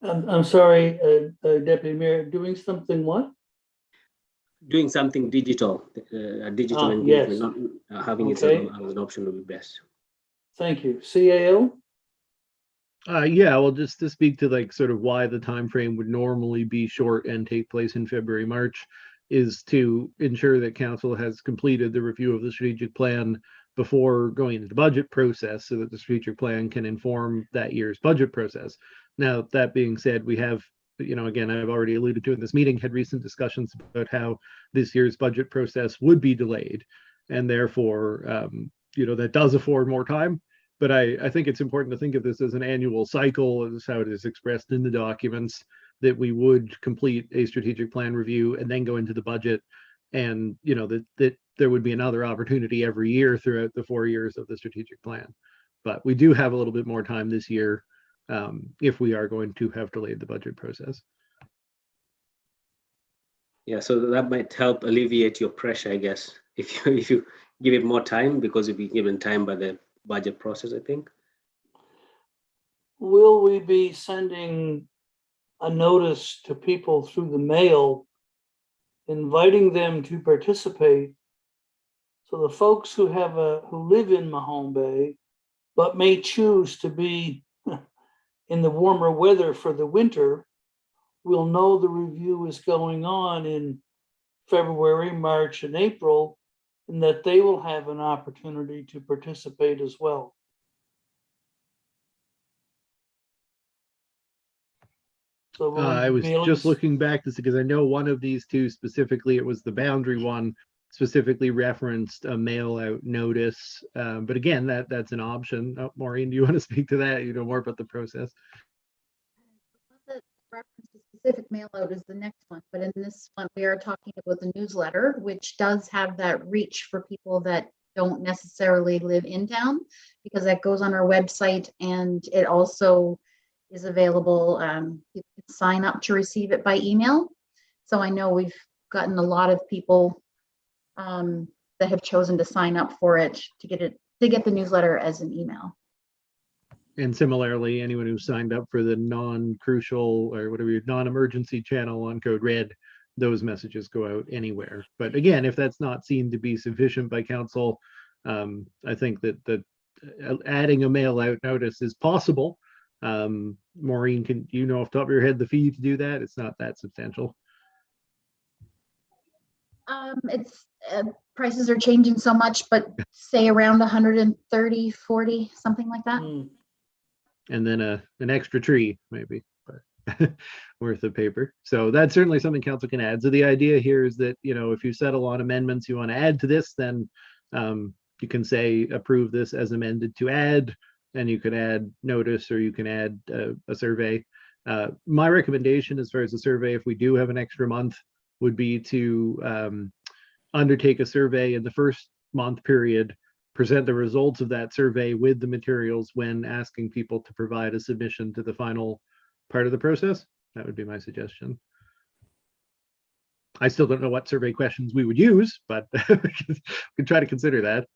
I'm sorry, Deputy Mayor, doing something what? Doing something digital, a digital engagement, not having it as an option would be best. Thank you. CAO? Yeah, well, just to speak to sort of why the time frame would normally be short and take place in February, March, is to ensure that council has completed the review of the strategic plan before going into the budget process, so that the strategic plan can inform that year's budget process. Now, that being said, we have, again, I've already alluded to in this meeting, had recent discussions about how this year's budget process would be delayed, and therefore, that does afford more time. But I think it's important to think of this as an annual cycle, as how it is expressed in the documents, that we would complete a strategic plan review and then go into the budget, and that there would be another opportunity every year throughout the 4 years of the strategic plan. But we do have a little bit more time this year if we are going to have delayed the budget process. Yeah, so that might help alleviate your pressure, I guess, if you give it more time, because you'll be given time by the budget process, I think. Will we be sending a notice to people through the mail inviting them to participate, so the folks who live in Mahone Bay but may choose to be in the warmer weather for the winter will know the review is going on in February, March, and April, and that they will have an opportunity to participate as well? So I was just looking back to see, because I know one of these two specifically, it was the boundary one, specifically referenced a mail out notice. But again, that's an option. Maureen, do you want to speak to that? You know more about the process. The reference is specific mail out is the next one, but in this one, we are talking about the newsletter, which does have that reach for people that don't necessarily live in town, because that goes on our website, and it also is available. You can sign up to receive it by email. So I know we've gotten a lot of people that have chosen to sign up for it to get the newsletter as an email. And similarly, anyone who signed up for the non-crucial or whatever non-emergency channel on Code Red, those messages go out anywhere. But again, if that's not seen to be sufficient by council, I think that adding a mail out notice is possible. Maureen, can you know off the top of your head the fee to do that? It's not that substantial. It's prices are changing so much, but say around 130, 40, something like that. And then an extra tree maybe, but worth of paper. So that's certainly something council can add. So the idea here is that, you know, if you settle on amendments you want to add to this, then you can say approve this as amended to add, and you can add notice, or you can add a survey. My recommendation as far as the survey, if we do have an extra month, would be to undertake a survey in the first month period, present the results of that survey with the materials when asking people to provide a submission to the final part of the process. That would be my suggestion. I still don't know what survey questions we would use, but we can try to consider that.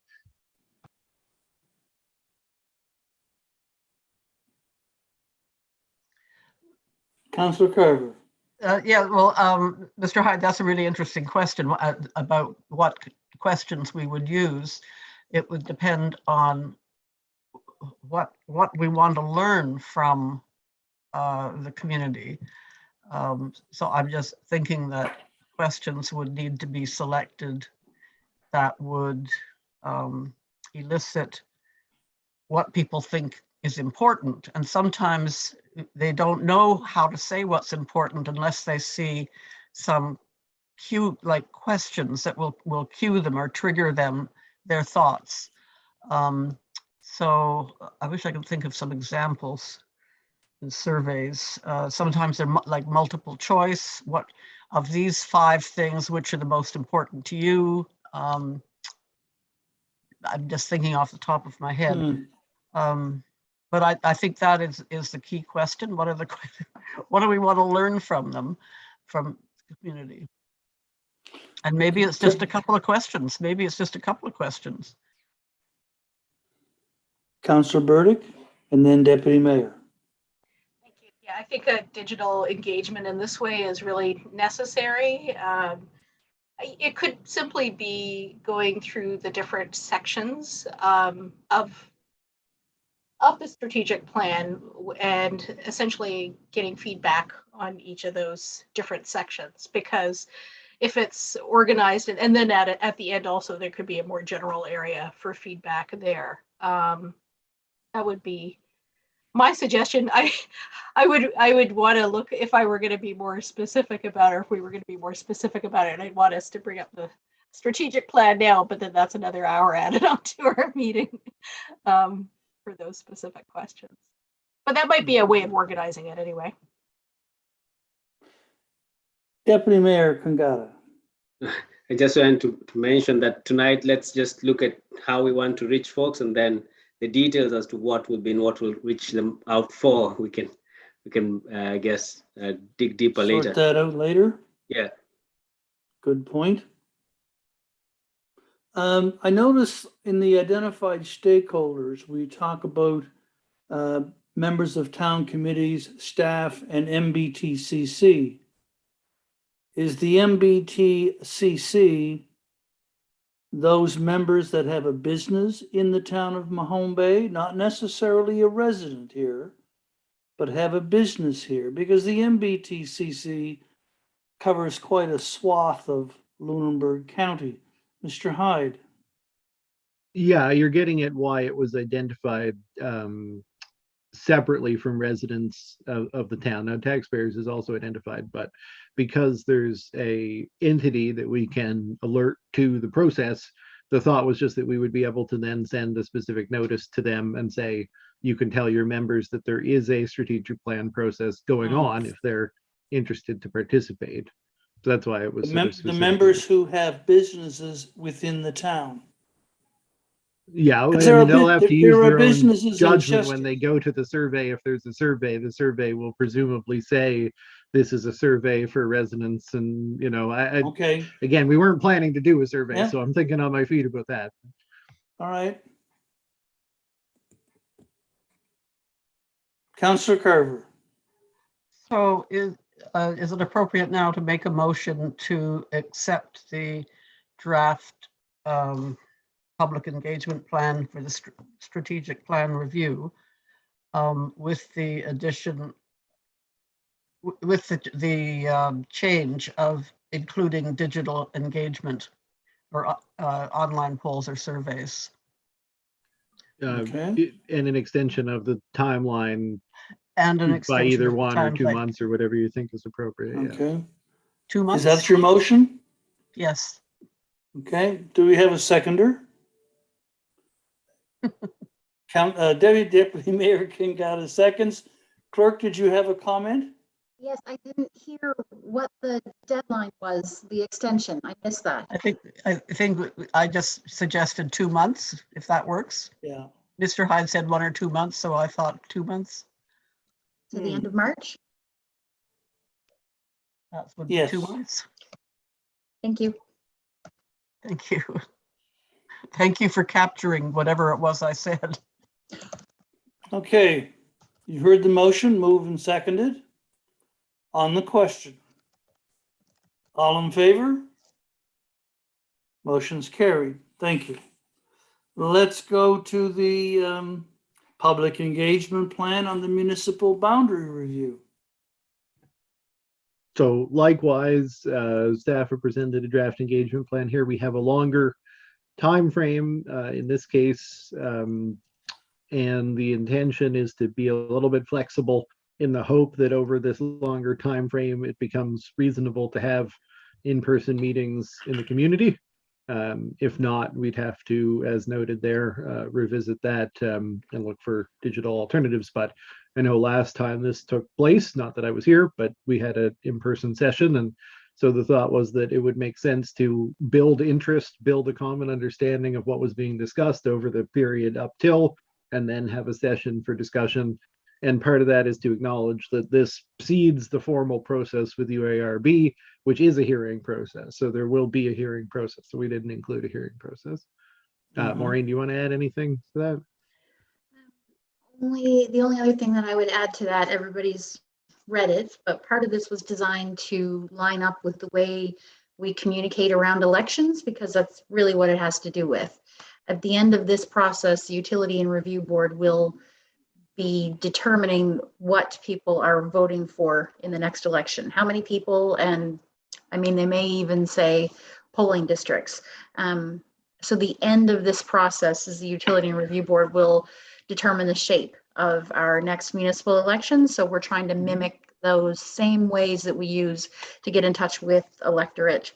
Councillor Carver. Yeah, well, Mr. Hyde, that's a really interesting question about what questions we would use. It would depend on what we want to learn from the community. So I'm just thinking that questions would need to be selected that would elicit what people think is important. And sometimes they don't know how to say what's important unless they see some cue, like questions that will cue them or trigger them, their thoughts. So I wish I could think of some examples in surveys. Sometimes they're like multiple choice. What of these 5 things, which are the most important to you? I'm just thinking off the top of my head. But I think that is the key question. What do we want to learn from them, from the community? And maybe it's just a couple of questions. Maybe it's just a couple of questions. Councillor Burdick, and then Deputy Mayor. Thank you. Yeah, I think a digital engagement in this way is really necessary. It could simply be going through the different sections of the strategic plan and essentially getting feedback on each of those different sections, because if it's organized and then at the end also there could be a more general area for feedback there. That would be my suggestion. I would want to look, if I were going to be more specific about it, or if we were going to be more specific about it, and I'd want us to bring up the strategic plan now, but then that's another hour added onto our meeting for those specific questions. But that might be a way of organizing it anyway. Deputy Mayor Kangata. I just want to mention that tonight, let's just look at how we want to reach folks, and then the details as to what will be and what will reach them out for. We can I guess, dig deeper later. Sort that out later. Yeah. Good point. I notice in the identified stakeholders, we talk about members of town committees, staff, and MBTCC. Is the MBTCC those members that have a business in the town of Mahone Bay, not necessarily a resident here, but have a business here? Because the MBTCC covers quite a swath of Lunenburg County. Mr. Hyde. Yeah, you're getting at why it was identified separately from residents of the town. Now, taxpayers is also identified, but because there's a entity that we can alert to the process, the thought was just that we would be able to then send a specific notice to them and say, you can tell your members that there is a strategic plan process going on if they're interested to participate. So that's why it was sort of The specific. members who have businesses within the town. Yeah, I There mean, they'll have to use are their own businesses in judgment when Chester. they go to the survey. If there's a survey, the survey will presumably say this is a survey for residents. And, you know, Okay, again, we weren't planning to do a survey, Yeah. so I'm thinking on my feet about that. all right. Councillor Carver. So is it appropriate now to make a motion to accept the draft public engagement plan for the strategic plan review with the addition, with the change of including digital engagement or online polls or surveys? Okay. And an extension of the timeline And an by extension either of the 1 or time 2 frame. months or whatever you think is appropriate. Yeah. Okay. 2 months? Is that your motion? Yes. Okay. Do we have a seconder? Deputy Mayor King got a seconds. Clerk, did you have a comment? Yes, I didn't hear what the deadline was, the extension. I missed that. I think I just suggested 2 months, if that works. Yeah. Mr. Hyde said 1 or 2 months, so I thought 2 months. To the end of March? That would be Yes. 2 months. Thank you. Thank you. Thank you for capturing whatever it was I said. Okay. You heard the motion, moved and seconded. On the question. All in favor? Motion's carried. Thank you. Let's go to the public engagement plan on the municipal boundary review. So likewise, staff have presented a draft engagement plan here. We have a longer time frame in this case, and the intention is to be a little bit flexible in the hope that over this longer time frame, it becomes reasonable to have in-person meetings in the community. If not, we'd have to, as noted there, revisit that and look for digital alternatives. But I know last time this took place, not that I was here, but we had an in-person session. And so the thought was that it would make sense to build interest, build a common understanding of what was being discussed over the period up till, and then have a session for discussion. And part of that is to acknowledge that this precedes the formal process with UARB, which is a hearing process. So there will be a hearing process. So we didn't include a hearing process. Maureen, do you want to add anything to that? The only other thing that I would add to that, everybody's read it, but part of this was designed to line up with the way we communicate around elections, because that's really what it has to do with. At the end of this process, the Utility and Review Board will be determining what people are voting for in the next election, how many people, and I mean, they may even say polling districts. So the end of this process is the Utility and Review Board will determine the shape of our next municipal election. So we're trying to mimic those same ways that we use to get in touch with the electorate.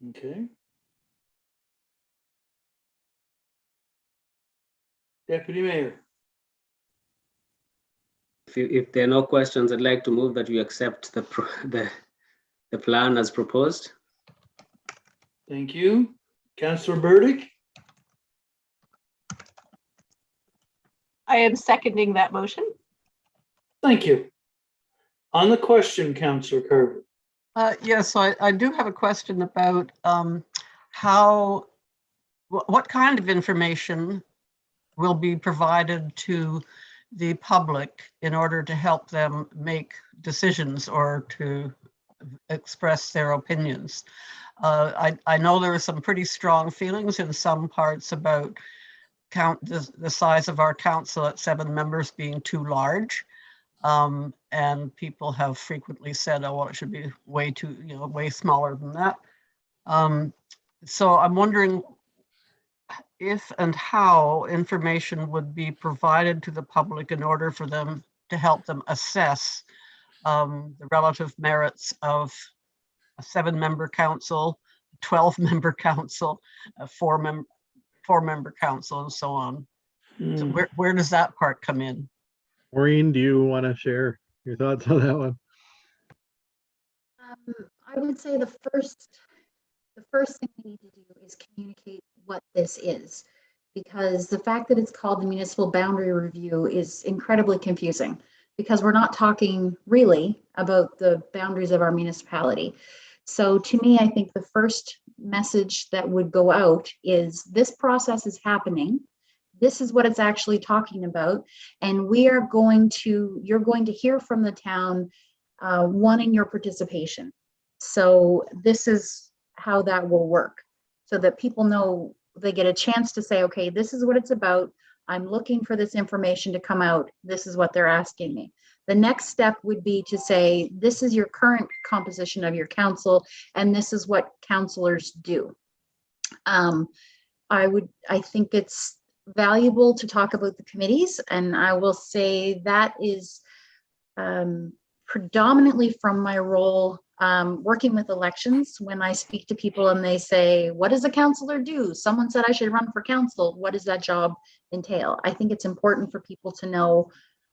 Okay. Deputy Mayor. If there are no questions, I'd like to move that we accept the plan as proposed. Thank you. Councillor Burdick. I am seconding that motion. Thank you. On the question, Councillor Carver. Yes, so I do have a question about what kind of information will be provided to the public in order to help them make decisions or to express their opinions. I know there are some pretty strong feelings in some parts about the size of our council at 7 members being too large. And people have frequently said, oh, well, it should be way smaller than that. So I'm wondering if and how information would be provided to the public in order for them to help them assess the relative merits of a 7-member council, 12-member council, a 4-member council, and so on. So where does that part come in? Maureen, do you want to share your thoughts on that one? I would say the first thing we need to do is communicate what this is, because the fact that it's called the municipal boundary review is incredibly confusing, because we're not talking really about the boundaries of our municipality. So to me, I think the first message that would go out is this process is happening. This is what it's actually talking about. And you're going to hear from the town wanting your participation. So this is how that will work, so that people know, they get a chance to say, okay, this is what it's about. I'm looking for this information to come out. This is what they're asking me. The next step would be to say, this is your current composition of your council, and this is what councilors do. I think it's valuable to talk about the committees, and I will say that is predominantly from my role working with elections. When I speak to people and they say, what does a councillor do? Someone said I should run for council. What does that job entail? I think it's important for people to know,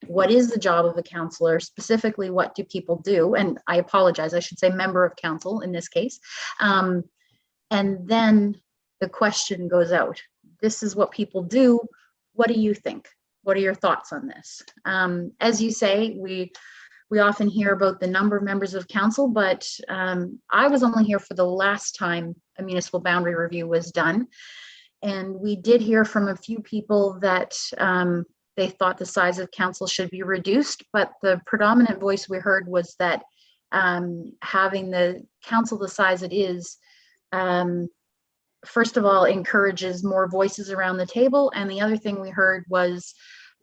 what is the job of a councillor? Specifically, what do people do? And I apologize, I should say member of council in this case. And then the question goes out. This is what people do. What do you think? What are your thoughts on this? As you say, we often hear about the number of members of council, but I was only here for the last time a municipal boundary review was done. And we did hear from a few people that they thought the size of council should be reduced, but the predominant voice we heard was that having the council the size it is, first of all, encourages more voices around the table. And the other thing we heard was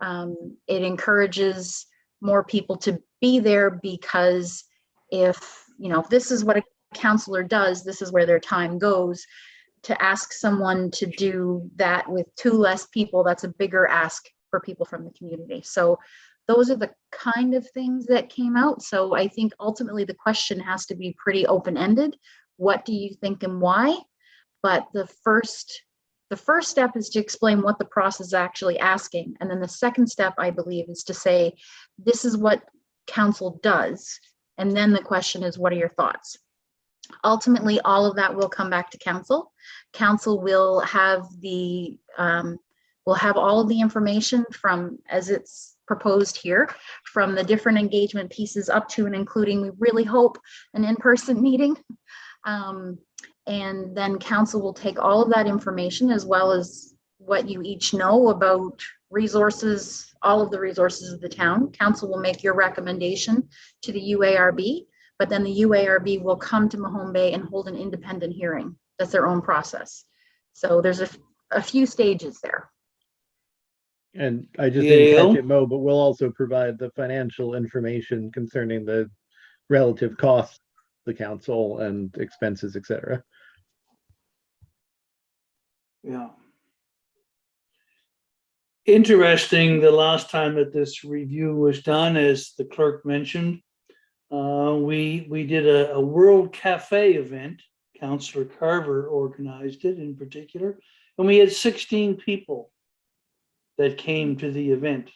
it encourages more people to be there, because if this is what a councillor does, this is where their time goes. To ask someone to do that with 2 less people, that's a bigger ask for people from the community. So those are the kind of things that came out. So I think ultimately the question has to be pretty open-ended. What do you think and why? But the first step is to explain what the process is actually asking. And then the second step, I believe, is to say, this is what council does. And then the question is, what are your thoughts? Ultimately, all of that will come back to council. Council will have all of the information from, as it's proposed here, from the different engagement pieces up to and including, we really hope, an in-person meeting. And then council will take all of that information, as well as what you each know about resources, all of the resources of the town. Council will make your recommendation to the UARB, but then the UARB will come to Mahone Bay and hold an independent hearing. That's their own process. So there's a few stages there. And I just didn't catch it, Mo, but we'll also provide the financial information concerning the relative costs of the council and expenses, etc. Yeah. Interesting, the last time that this review was done, as the clerk mentioned, we did a World Cafe event. Councillor Carver organized it in particular, and we had 16 people that came to the event.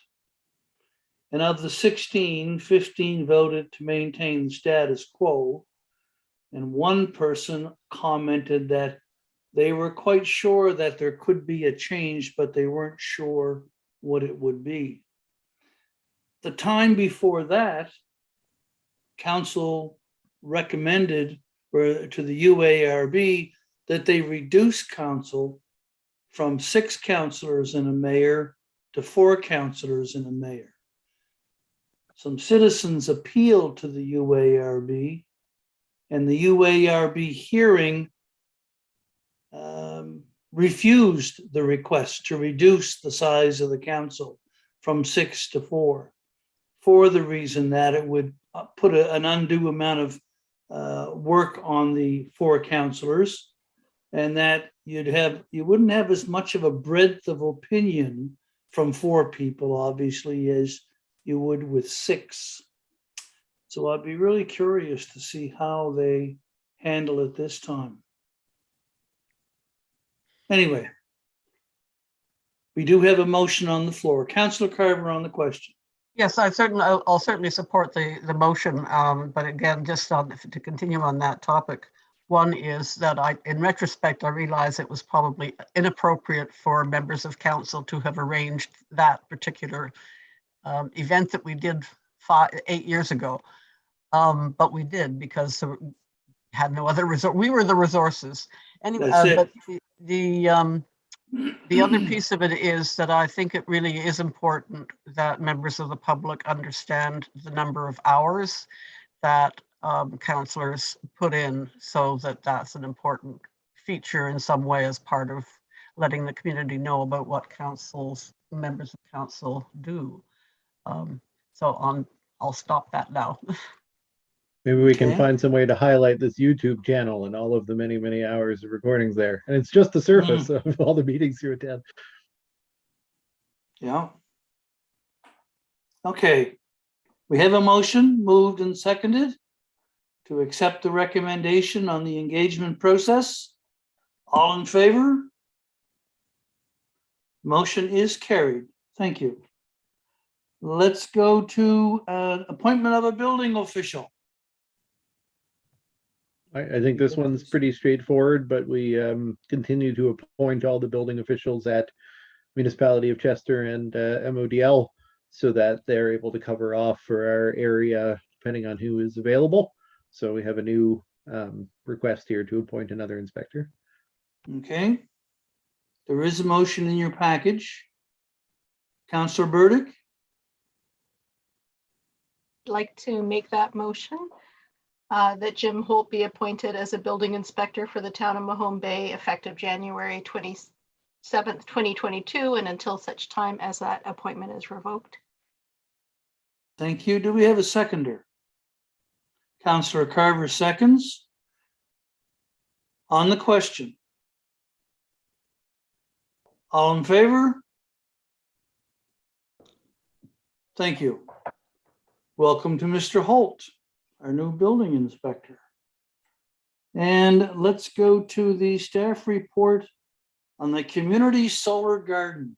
And of the 16, 15 voted to maintain the status quo. And one person commented that they were quite sure that there could be a change, but they weren't sure what it would be. The time before that, council recommended to the UARB that they reduce council from 6 councillors and a mayor to 4 councillors and a mayor. Some citizens appealed to the UARB, and the UARB hearing refused the request to reduce the size of the council from 6 to 4, for the reason that it would put an undue amount of work on the 4 councillors, and that you wouldn't have as much of a breadth of opinion from 4 people, obviously, as you would with 6. So I'd be really curious to see how they handle it this time. Anyway, we do have a motion on the floor. Councillor Carver on the question. Yes, I'll certainly support the motion. But again, just to continue on that topic, one is that in retrospect, I realize it was probably inappropriate for members of council to have arranged that particular event that we did 8 years ago. But we did because we had no other resort. We were the resources. Anyway, but the other piece of it is that I think it really is important that members of the public understand the number of hours that councillors put in, so that that's an important feature in some way as part of letting the community know about what members of council do. I'll stop that now. Maybe we can Okay. find some way to highlight this YouTube channel and all of the many, many hours of recordings there. And it's just the surface of all the meetings you attend. Yeah. Okay. We have a motion moved and seconded to accept the recommendation on the engagement process. All in favor? Motion is carried. Thank you. Let's go to appointment of a building official. I think this one's pretty straightforward, but we continue to appoint all the building officials at Municipality of Chester and MODL so that they're able to cover off for our area depending on who is available. So we have a new request here to appoint another inspector. Okay. There is a motion in your package. Councillor Burdick? I'd like to make that motion that Jim Holt be appointed as a building inspector for the town of Mahone Bay effective January 27th, 2022, and until such time as that appointment is revoked. Thank you. Do we have a seconder? Councillor Carver seconds. On the question. All in favor? Thank you. Welcome to Mr. Holt, our new building inspector. And let's go to the staff report on the community solar garden,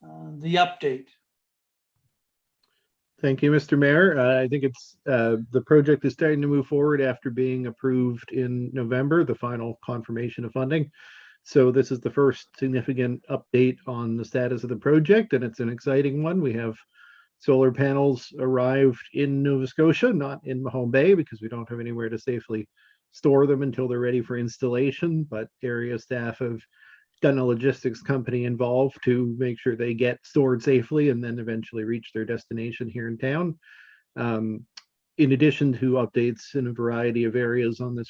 the update. Thank you, Mr. Mayor. I think it's the project is starting to move forward after being approved in November, the final confirmation of funding. So this is the first significant update on the status of the project, and it's an exciting one. We have solar panels arrived in Nova Scotia, not in Mahone Bay, because we don't have anywhere to safely store them until they're ready for installation. But area staff have done a logistics company involved to make sure they get stored safely and then eventually reach their destination here in town. In addition to updates in a variety of areas on the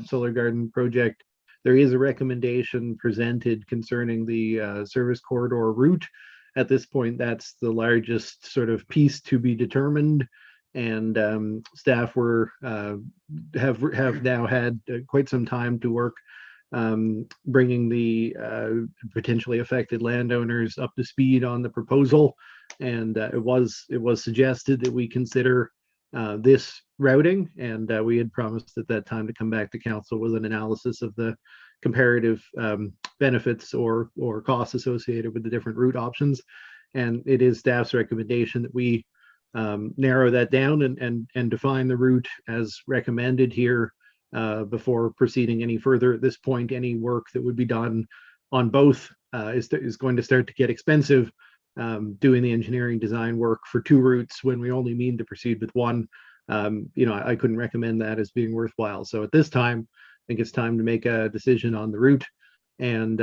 solar garden project, there is a recommendation presented concerning the service corridor route. At this point, that's the largest sort of piece to be determined, and staff have now had quite some time to work bringing the potentially affected landowners up to speed on the proposal. And it was suggested that we consider this routing, and we had promised at that time to come back to council with an analysis of the comparative benefits or costs associated with the different route options. And it is staff's recommendation that we narrow that down and define the route as recommended here before proceeding any further. At this point, any work that would be done on both is going to start to get expensive. Doing the engineering design work for two routes when we only mean to proceed with one, I couldn't recommend that as being worthwhile. So at this time, I think it's time to make a decision on the route, and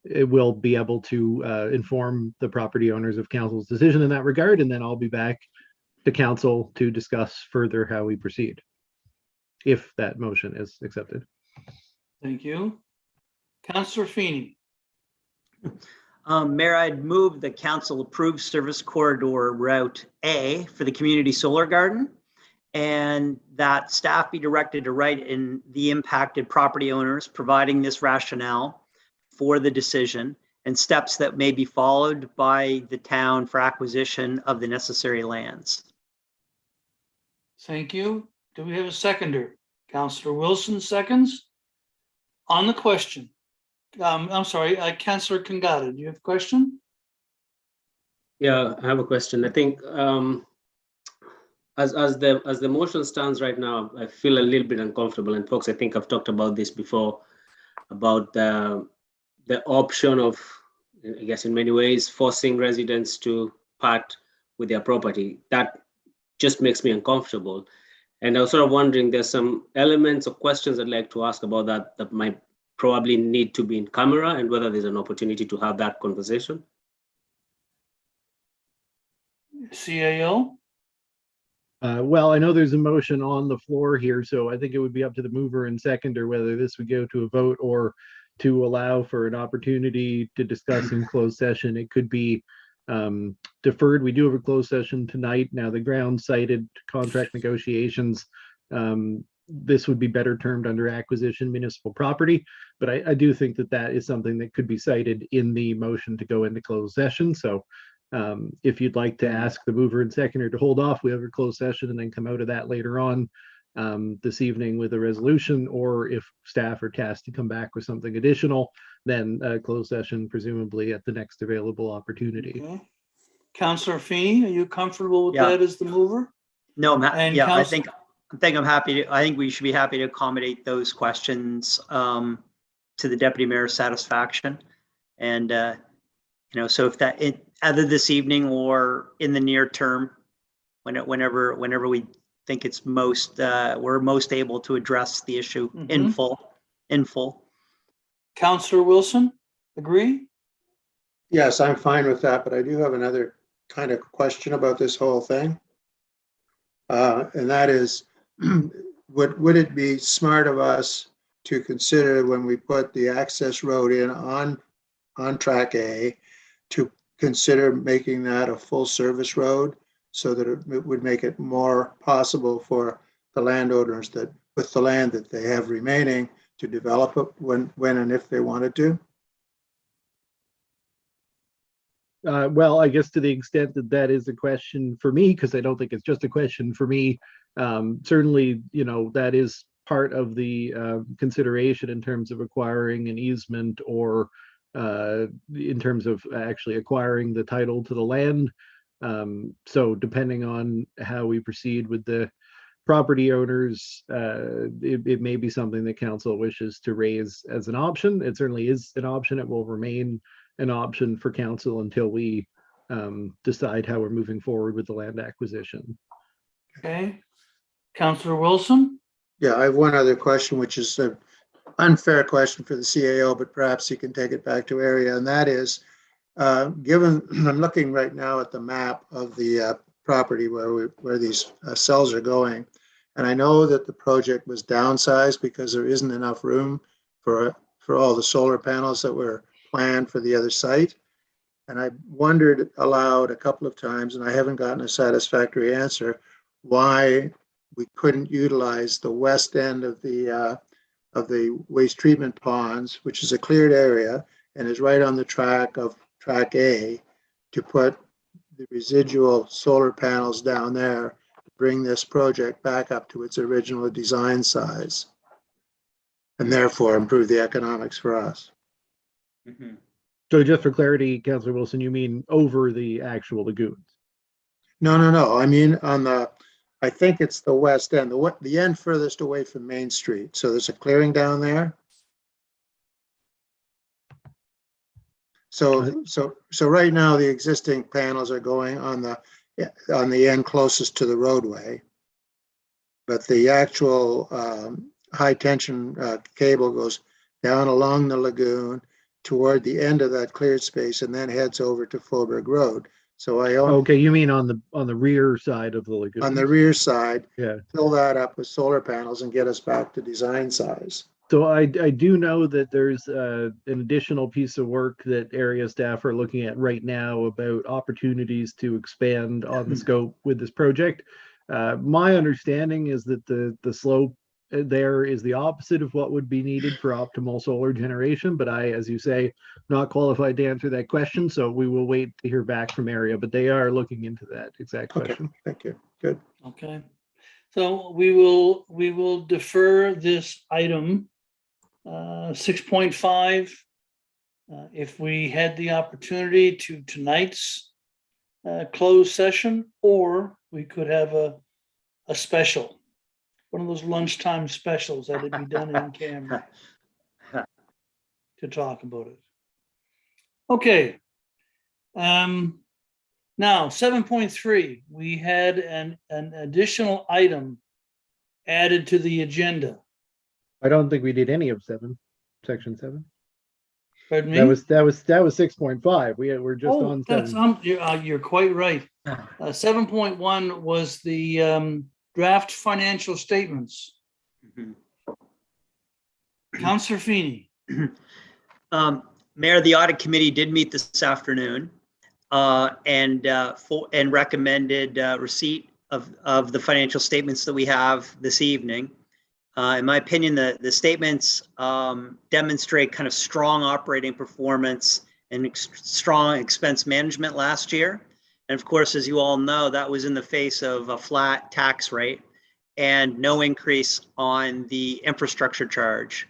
it will be able to inform the property owners of council's decision in that regard, and then I'll be back to council to discuss further how we proceed, if that motion is accepted. Thank you. Councillor Feeney. Mayor, I'd move the council approve service corridor route A for the community solar garden, and that staff be directed to write in the impacted property owners, providing this rationale for the decision and steps that may be followed by the town for acquisition of the necessary lands. Thank you. Do we have a seconder? Councillor Wilson seconds. On the question. I'm sorry, Councillor Kangata, do you have a question? Yeah, I have a question. I think as the motion stands right now, I feel a little bit uncomfortable. And folks, I think I've talked about this before, about the option of, I guess in many ways, forcing residents to part with their property. That just makes me uncomfortable. And I was sort of wondering, there's some elements or questions I'd like to ask about that might probably need to be in camera, and whether there's an opportunity to have that conversation. CAO? Well, I know there's a motion on the floor here, so I think it would be up to the mover and seconder whether this would go to a vote or to allow for an opportunity to discuss in closed session. It could be deferred. We do have a closed session tonight. Now, the ground cited contract negotiations. This would be better termed under acquisition municipal property, but I do think that that is something that could be cited in the motion to go into closed session. So if you'd like to ask the mover and seconder to hold off, we have a closed session and then come out of that later on this evening with a resolution, or if staff are tasked to come back with something additional, then a closed session presumably at the next available opportunity. Okay. Councillor Feeney, are you comfortable with Yeah. that as the mover? No, And yeah, I Counsel- think I'm happy to, I think we should be happy to accommodate those questions to the deputy mayor's satisfaction. And, so if that, either this evening or in the near term, whenever we think it's most, we're most able to address the issue in full. Councillor Wilson, agree? Yes, I'm fine with that, but I do have another kind of question about this whole thing. And that is, would it be smart of us to consider, when we put the access road in on track A, to consider making that a full service road, so that it would make it more possible for the landowners that, with the land that they have remaining, to develop it when and if they wanted to? Well, I guess to the extent that that is a question for me, because I don't think it's just a question for me, certainly, that is part of the consideration in terms of acquiring an easement, or in terms of actually acquiring the title to the land. So depending on how we proceed with the property owners, it may be something that council wishes to raise as an option. It certainly is an option. It will remain an option for council until we decide how we're moving forward with the land acquisition. Okay. Councillor Wilson? Yeah, I have one other question, which is an unfair question for the CAO, but perhaps you can take it back to area. And that is, given, I'm looking right now at the map of the property where these cells are going. And I know that the project was downsized because there isn't enough room for all the solar panels that were planned for the other site. And I wondered aloud a couple of times, and I haven't gotten a satisfactory answer, why we couldn't utilize the west end of the waste treatment ponds, which is a cleared area and is right on the track of track A, to put the residual solar panels down there to bring this project back up to its original design size, and therefore improve the economics for us. So just for clarity, Councillor Wilson, you mean over the actual lagoons? No. I mean, I think it's the west end, the end furthest away from Main Street. So there's a clearing down there. So right now the existing panels are going on the end closest to the roadway, but the actual high tension cable goes down along the lagoon toward the end of that cleared space and then heads over to Faubourg Road. So okay, you mean on the rear side of the lagoon? On the rear side, yeah. Fill that up with solar panels and get us back to design size. So I do know that there's an additional piece of work that area staff are looking at right now about opportunities to expand on the scope with this project. My understanding is that the slope there is the opposite of what would be needed for optimal solar generation, but I, as you say, not qualified to answer that question, so we will wait to hear back from area, but they are looking into that exact question. Okay, thank you. Good. Okay. So we will defer this item 6.5. If we had the opportunity to tonight's closed session, or we could have a special, one of those lunchtime specials that would be done in camera to talk about it. Okay. Now 7.3, we had an additional item added to the agenda. I don't think we did any of section 7. Pardon me? That was 6.5. We're just Oh, on that's 7. you're quite right. 7.1 was the draft financial statements. Mhm. Councillor Feeney. Mayor, the audit committee did meet this afternoon and recommended receipt of the financial statements that we have this evening. In my opinion, the statements demonstrate kind of strong operating performance and strong expense management last year. And of course, as you all know, that was in the face of a flat tax rate and no increase on the infrastructure charge.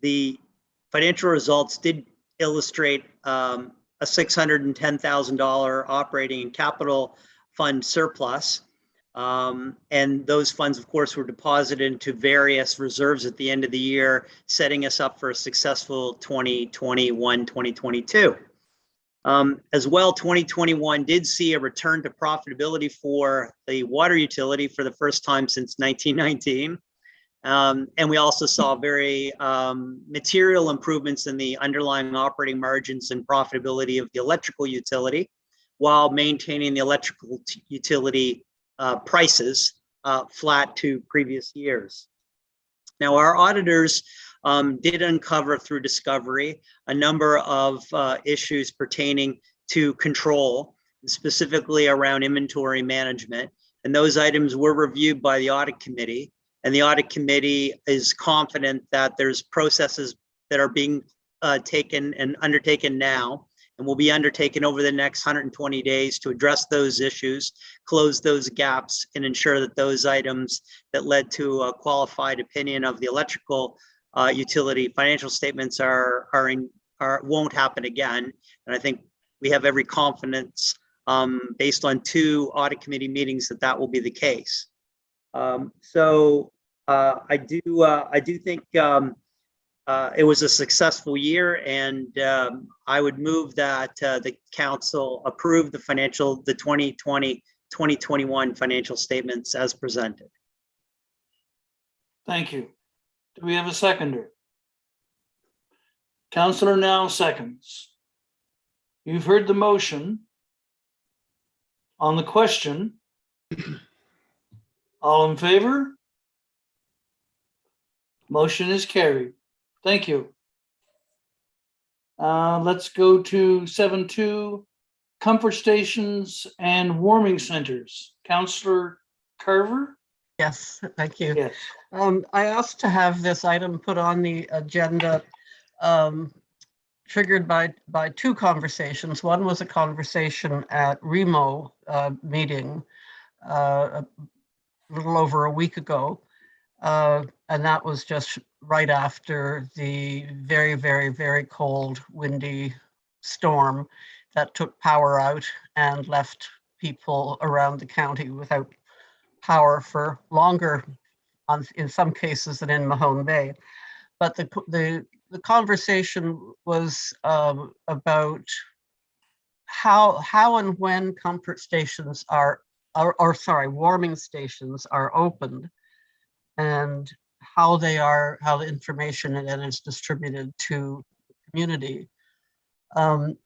The financial results did illustrate a $610,000 operating and capital fund surplus. And those funds, of course, were deposited into various reserves at the end of the year, setting us up for a successful 2021, 2022. As well, 2021 did see a return to profitability for the water utility for the first time since 1919. And we also saw very material improvements in the underlying operating margins and profitability of the electrical utility, while maintaining the electrical utility prices flat to previous years. Now, our auditors did uncover through discovery a number of issues pertaining to control, specifically around inventory management. And those items were reviewed by the audit committee. And the audit committee is confident that there's processes that are being taken and undertaken now and will be undertaken over the next 120 days to address those issues, close those gaps, and ensure that those items that led to a qualified opinion of the electrical utility financial statements won't happen again. And I think we have every confidence based on 2 audit committee meetings that will be the case. So I do think it was a successful year, and I would move that the council approve the 2020-2021 financial statements as presented. Thank you. Do we have a seconder? Councillor Now seconds. You've heard the motion. On the question, all in favor? Motion is carried. Thank you. Let's go to 7.2, comfort stations and warming centers. Councillor Carver? Yes, thank you. Yes. I asked to have this item put on the agenda, triggered by 2 conversations. One was a conversation at REMO meeting a little over a week ago. And that was just right after the very, very, very cold, windy storm that took power out and left people around the county without power for longer, in some cases, than in Mahone Bay. But the conversation was about how and when comfort stations warming stations are opened, and how the information then is distributed to the community. And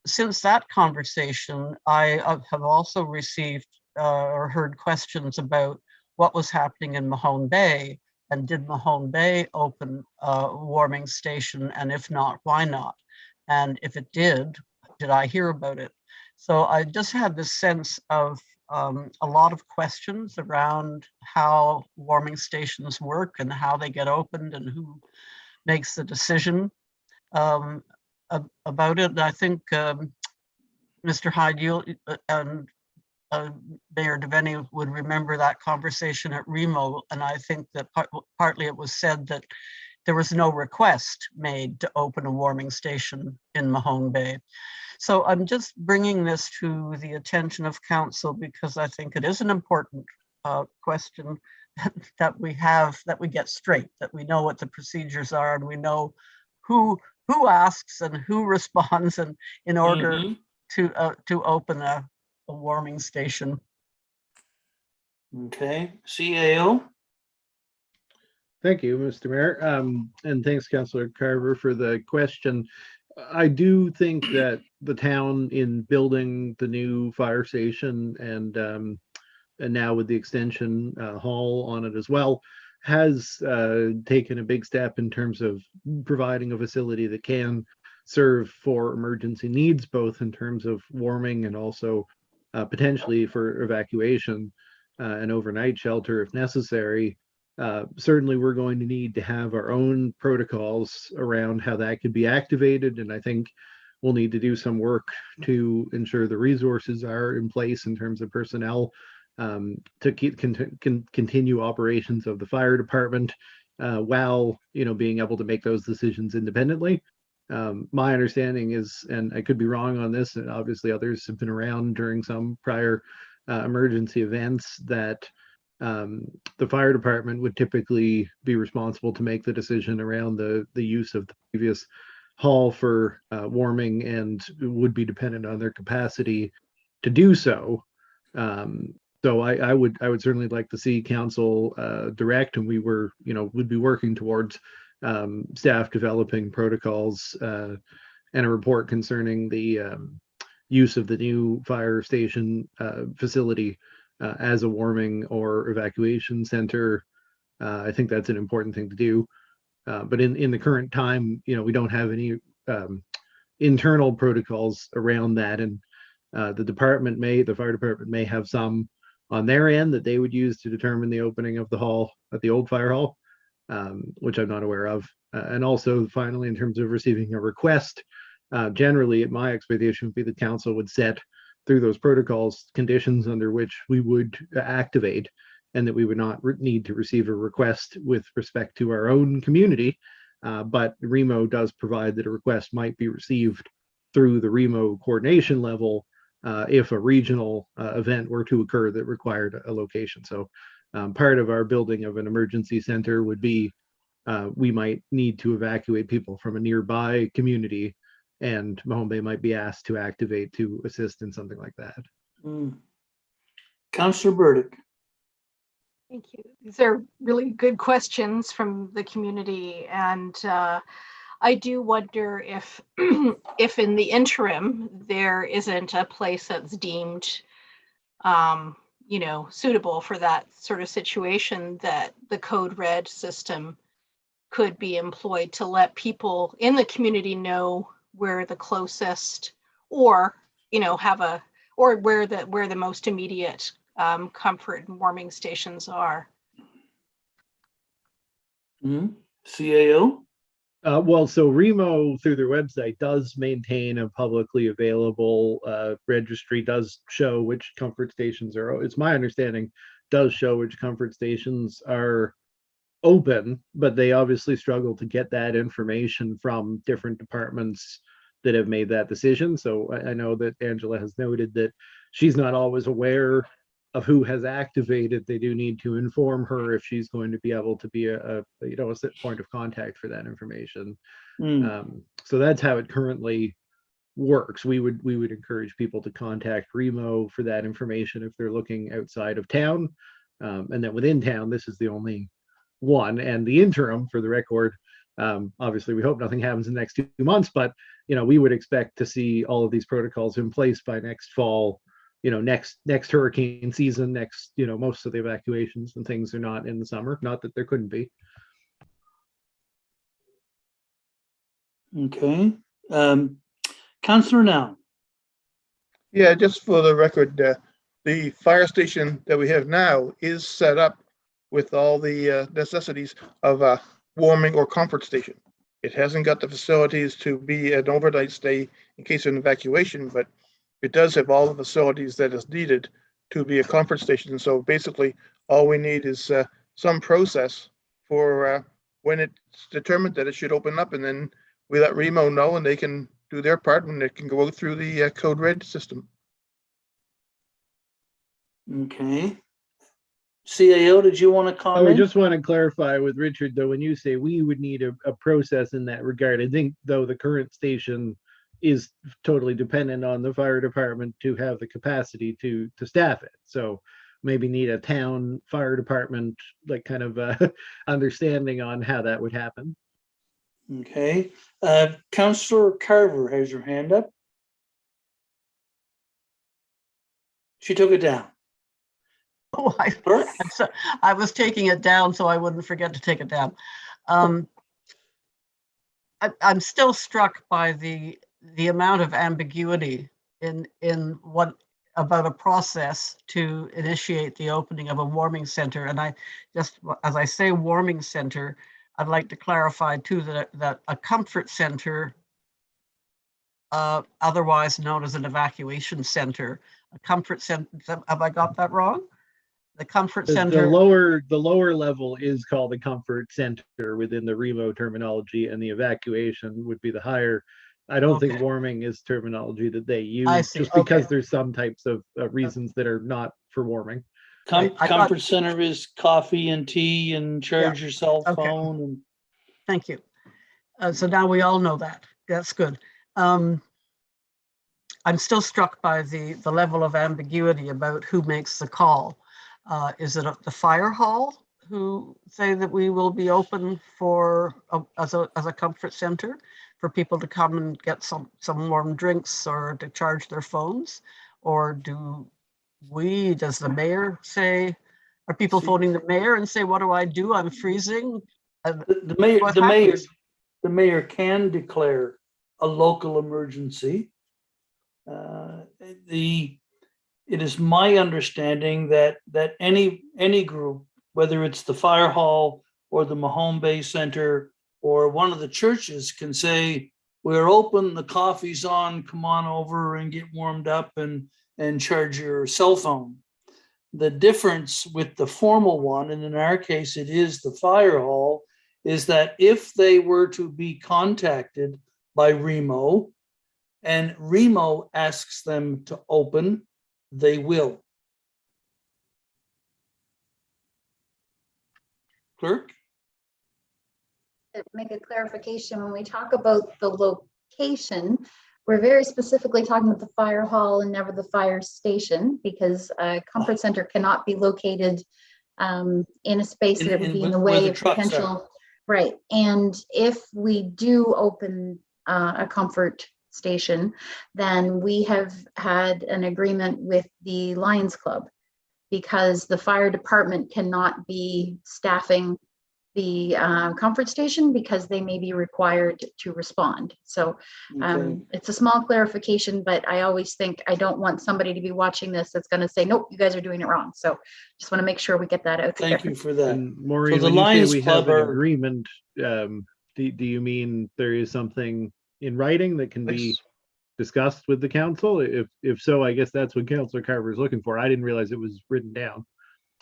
since that conversation, I have also received or heard questions about what was happening in Mahone Bay, and did Mahone Bay open a warming station, and if not, why not? And if it did I hear about it? So I just had this sense of a lot of questions around how warming stations work and how they get opened and who makes the decision about it. And I think Mr. Hyde, you and Mayor Devaney would remember that conversation at REMO, and I think that partly it was said that there was no request made to open a warming station in Mahone Bay. So I'm just bringing this to the attention of council because I think it is an important question that we get straight, that we know what the procedures are and we know who asks and who responds, and in order to open a warming station. Okay, CAO. Thank you, Mr. Mayor. And thanks, Councillor Carver, for the question. I do think that the town, in building the new fire station and now with the extension hall on it as well, has taken a big step in terms of providing a facility that can serve for emergency needs, both in terms of warming and also potentially for evacuation and overnight shelter if necessary. Certainly, we're going to need to have our own protocols around how that could be activated, and I think we'll need to do some work to ensure the resources are in place in terms of personnel to continue operations of the fire department while being able to make those decisions independently. My understanding is, and I could be wrong on this, and obviously others have been around during some prior emergency events, that the fire department would typically be responsible to make the decision around the use of the previous hall for warming, and would be dependent on their capacity to do so. So I would certainly like to see council direct, and would be working towards staff developing protocols and a report concerning the use of the new fire station facility as a warming or evacuation center. I think that's an important thing to do. But in the current time, we don't have any internal protocols around that, and the fire department may have some on their end that they would use to determine the opening of the hall at the old fire hall, which I'm not aware of. And also, finally, in terms of receiving a request, generally, my expectation would be the council would set through those protocols conditions under which we would activate, and that we would not need to receive a request with respect to our own community. But REMO does provide that a request might be received through the REMO coordination level if a regional event were to occur that required a location. So part of our building of an emergency center would be we might need to evacuate people from a nearby community, and Mahone Bay might be asked to activate to assist in something like that. Councillor Burdick. Thank you. These are really good questions from the community, and I do wonder if if in the interim there isn't a place that's deemed suitable for that sort of situation, that the code red system could be employed to let people in the community know where the closest, or where the most immediate comfort and warming stations are. CAO. Well, so REMO through their website does maintain a publicly available registry, does show which comfort stations are, it's my understanding, does show which comfort stations are open, but they obviously struggle to get that information from different departments that have made that decision. So I know that Angela has noted that she's not always aware of who has activated. They do need to inform her if she's going to be able to be a point of contact for that information. So that's how it currently works. We would encourage people to contact REMO for that information if they're looking outside of town, and then within town, this is the only one. And the interim, for the record, obviously we hope nothing happens in the next 2 months, but we would expect to see all of these protocols in place by next fall. Next hurricane season, most of the evacuations and things are not in the summer, not that there couldn't be. Okay. Councillor Now. Yeah, just for the record, the fire station that we have now is set up with all the necessities of a warming or comfort station. It hasn't got the facilities to be an overnight stay in case of an evacuation, but it does have all the facilities that is needed to be a comfort station. So basically, all we need is some process for when it's determined that it should open up, and then we let REMO know, and they can do their part, and it can go through the Code Red system. Okay. CAO, did you want to I comment? just want to clarify with Richard, though, when you say we would need a process in that regard, I think, though, the current station is totally dependent on the fire department to have the capacity to staff it. So maybe need a town fire department, like kind of understanding on how that would happen. Okay. Councillor Carver has her hand up. She took it down. Oh, I was taking it down so I wouldn't forget to take it down. I'm still struck by the amount of ambiguity in what about a process to initiate the opening of a warming center. And I just, as I say warming center, I'd like to clarify too that a comfort center, otherwise known as an evacuation center, a comfort center, have I got that wrong? The comfort center. The lower level is called a comfort center within the REMO terminology, and the evacuation would be the higher. I don't think warming is terminology that they use, just because there's some types of reasons that are not for warming. Comfort center is coffee and tea and charge your cell phone. And thank you. So now we all know that. That's good. I'm still struck by the level of ambiguity about who makes the call. Is it the fire hall who say that we will be open for as a comfort center for people to come and get some warm drinks or to charge their phones? Or does the mayor say, are people phoning the mayor and say, what do I do? I'm freezing. The mayor can declare a local emergency. It is my understanding that any group, whether it's the fire hall or the Mahone Bay Center or one of the churches, can say, we're open, the coffee's on, come on over and get warmed up and charge your cell phone. The difference with the formal one, and in our case it is the fire hall, is that if they were to be contacted by REMO and REMO asks them to open, they will. Clerk? To make a clarification, when we talk about the location, we're very specifically talking about the fire hall and never the fire station, because a comfort center cannot be located in a space that would be in the way of potential. Right. And if we do open a comfort station, then we have had an agreement with the Lions Club, because the fire department cannot be staffing the comfort station because they may be required to respond. So it's a small clarification, but I always think I don't want somebody to be watching this that's going to say, nope, you guys are doing it wrong. So just want to make sure we get that out there. Thank you for that. And Maureen, so when you say we have an agreement, do you mean there is something in writing that can be discussed with the council? If so, I guess that's what Councillor Carver is looking for. I didn't realize it was written down.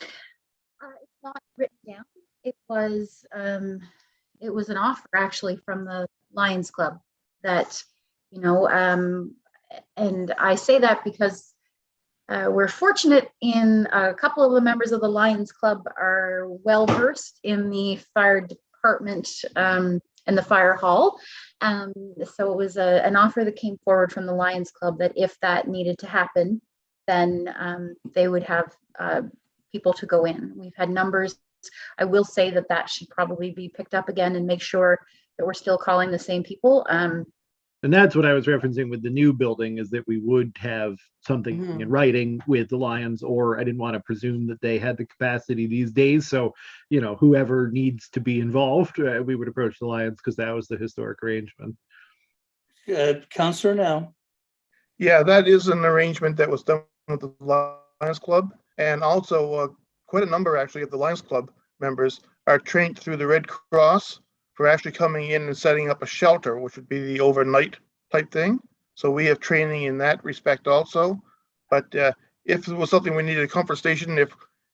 It's not written down. It was an offer actually from the Lions Club that, and I say that because we're fortunate in a couple of the members of the Lions Club are well versed in the fire department and the fire hall. So it was an offer that came forward from the Lions Club that if that needed to happen, then they would have people to go in. We've had numbers. I will say that should probably be picked up again and make sure that we're still calling the same people. And that's what I was referencing with the new building, is that we would have something in writing with the Lions, or I didn't want to presume that they had the capacity these days. So, whoever needs to be involved, we would approach the Lions, because that was the historic arrangement. Councillor now. Yeah, that is an arrangement that was done with the Lions Club. And also quite a number actually of the Lions Club members are trained through the Red Cross for actually coming in and setting up a shelter, which would be the overnight type thing. So we have training in that respect also. But if it was something we needed a comfort station,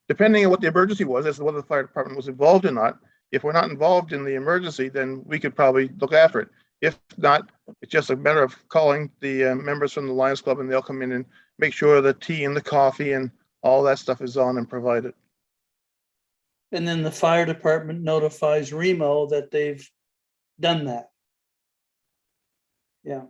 depending on what the emergency was, as to whether the fire department was involved or not, if we're not involved in the emergency, then we could probably look after it. If not, it's just a matter of calling the members from the Lions Club, and they'll come in and make sure the tea and the coffee and all that stuff is on and provided. And then the fire department notifies Remo that they've done that. Yeah.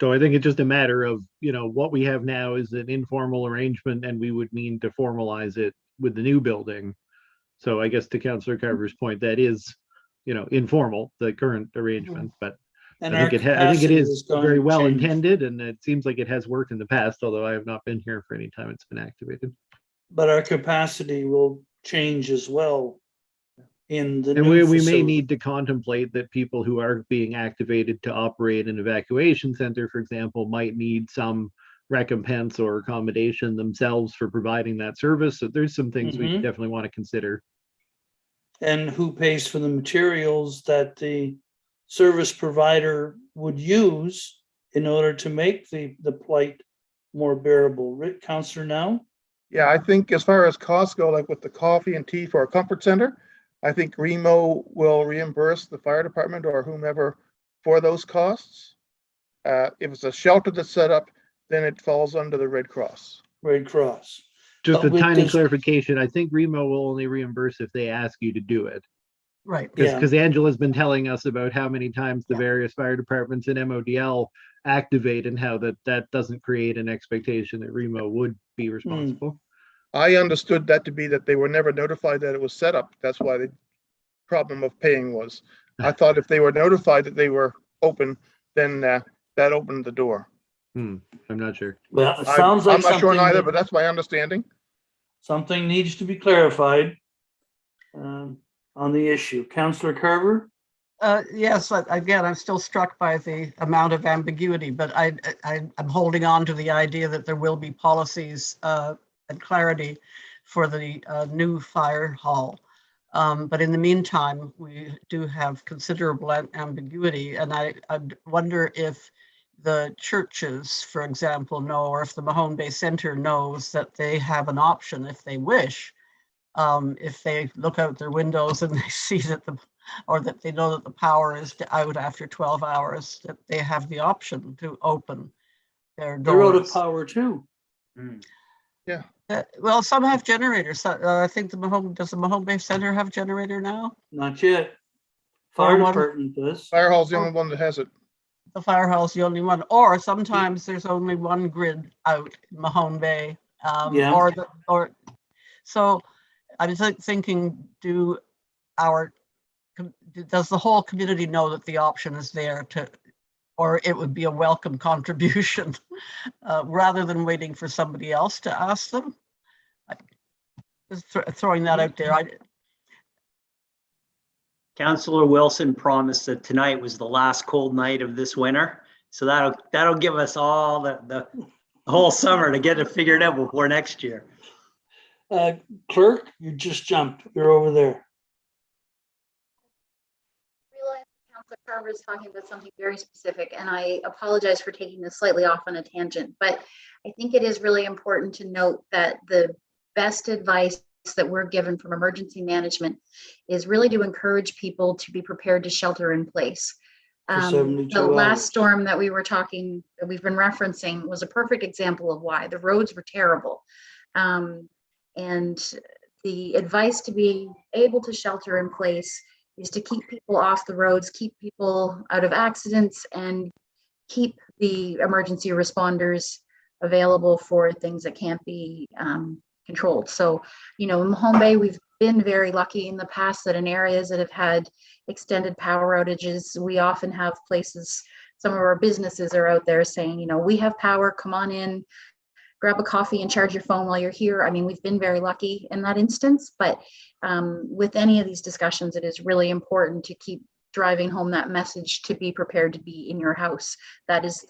So I think it's just a matter of, what we have now is an informal arrangement, and we would mean to formalize it with the new building. So I guess to Councillor Carver's point, that is, informal, the current arrangement, but And I our think it capacity is going very to well change. intended, and it seems like it has worked in the past, although I have not been here for any time it's been activated. But our capacity will change as well in the And new we may facility. need to contemplate that people who are being activated to operate an evacuation center, for example, might need some recompense or accommodation themselves for providing that service. So there's some things we Mhm. definitely want to consider. And who pays for the materials that the service provider would use in order to make the plight more bearable. Rick, Councillor Now? Yeah, I think as far as costs go, like with the coffee and tea for a comfort center, I think Remo will reimburse the fire department or whomever for those costs. If it's a shelter that's set up, then it falls under the Red Cross. Red Cross. Just But a with tiny this- clarification, I think Remo will only reimburse if they ask you to do it. Right. Yeah. Because Angela's been telling us about how many times the various fire departments and MODL activate, and how that doesn't create an expectation that Remo would be responsible. I understood that to be that they were never notified that it was set up. That's why the problem of paying was. I thought if they were notified that they were open, then that opened the door. I'm not sure. Well, it sounds like I'm not sure something either, that- but that's my understanding. something needs to be clarified on the issue. Councillor Carver? Yes, again, I'm still struck by the amount of ambiguity, but I'm holding on to the idea that there will be policies and clarity for the new fire hall. But in the meantime, we do have considerable ambiguity, and I wonder if the churches, for example, know, or if the Mahone Bay Center knows that they have an option if they wish. If they look out their windows and they see that that they know that the power is out after 12 hours, that they have the option to open their doors. They're out of power too. Well, some have generators. I think does the Mahone Bay Center have generator now? Not yet. Fire one- department does. Fire hall's the only one that has it. The fire hall's the only one, or sometimes there's only one grid out in Mahone Bay. Yeah. So I was thinking, does the whole community know that the option is there or it would be a welcome contribution rather than waiting for somebody else to ask them? Just throwing that out there. Councillor Wilson promised that tonight was the last cold night of this winter. So that'll give us all the whole summer to get it figured out before next year. Clerk, you just jumped. You're over there. Realize Councilor Carver is talking about something very specific, and I apologize for taking this slightly off on a tangent, but I think it is really important to note that the best advice that we're given from emergency management is really to encourage people to be prepared to shelter in place. For 72 The last hours. storm that we've been referencing was a perfect example of why. The roads were terrible. And the advice to be able to shelter in place is to keep people off the roads, keep people out of accidents, and keep the emergency responders available for things that can't be controlled. So, in Mahone Bay, we've been very lucky in the past that in areas that have had extended power outages, we often have places, some of our businesses are out there saying, we have power, come on in, grab a coffee and charge your phone while you're here. I mean, we've been very lucky in that instance, but with any of these discussions, it is really important to keep driving home that message to be prepared to be in your house. That is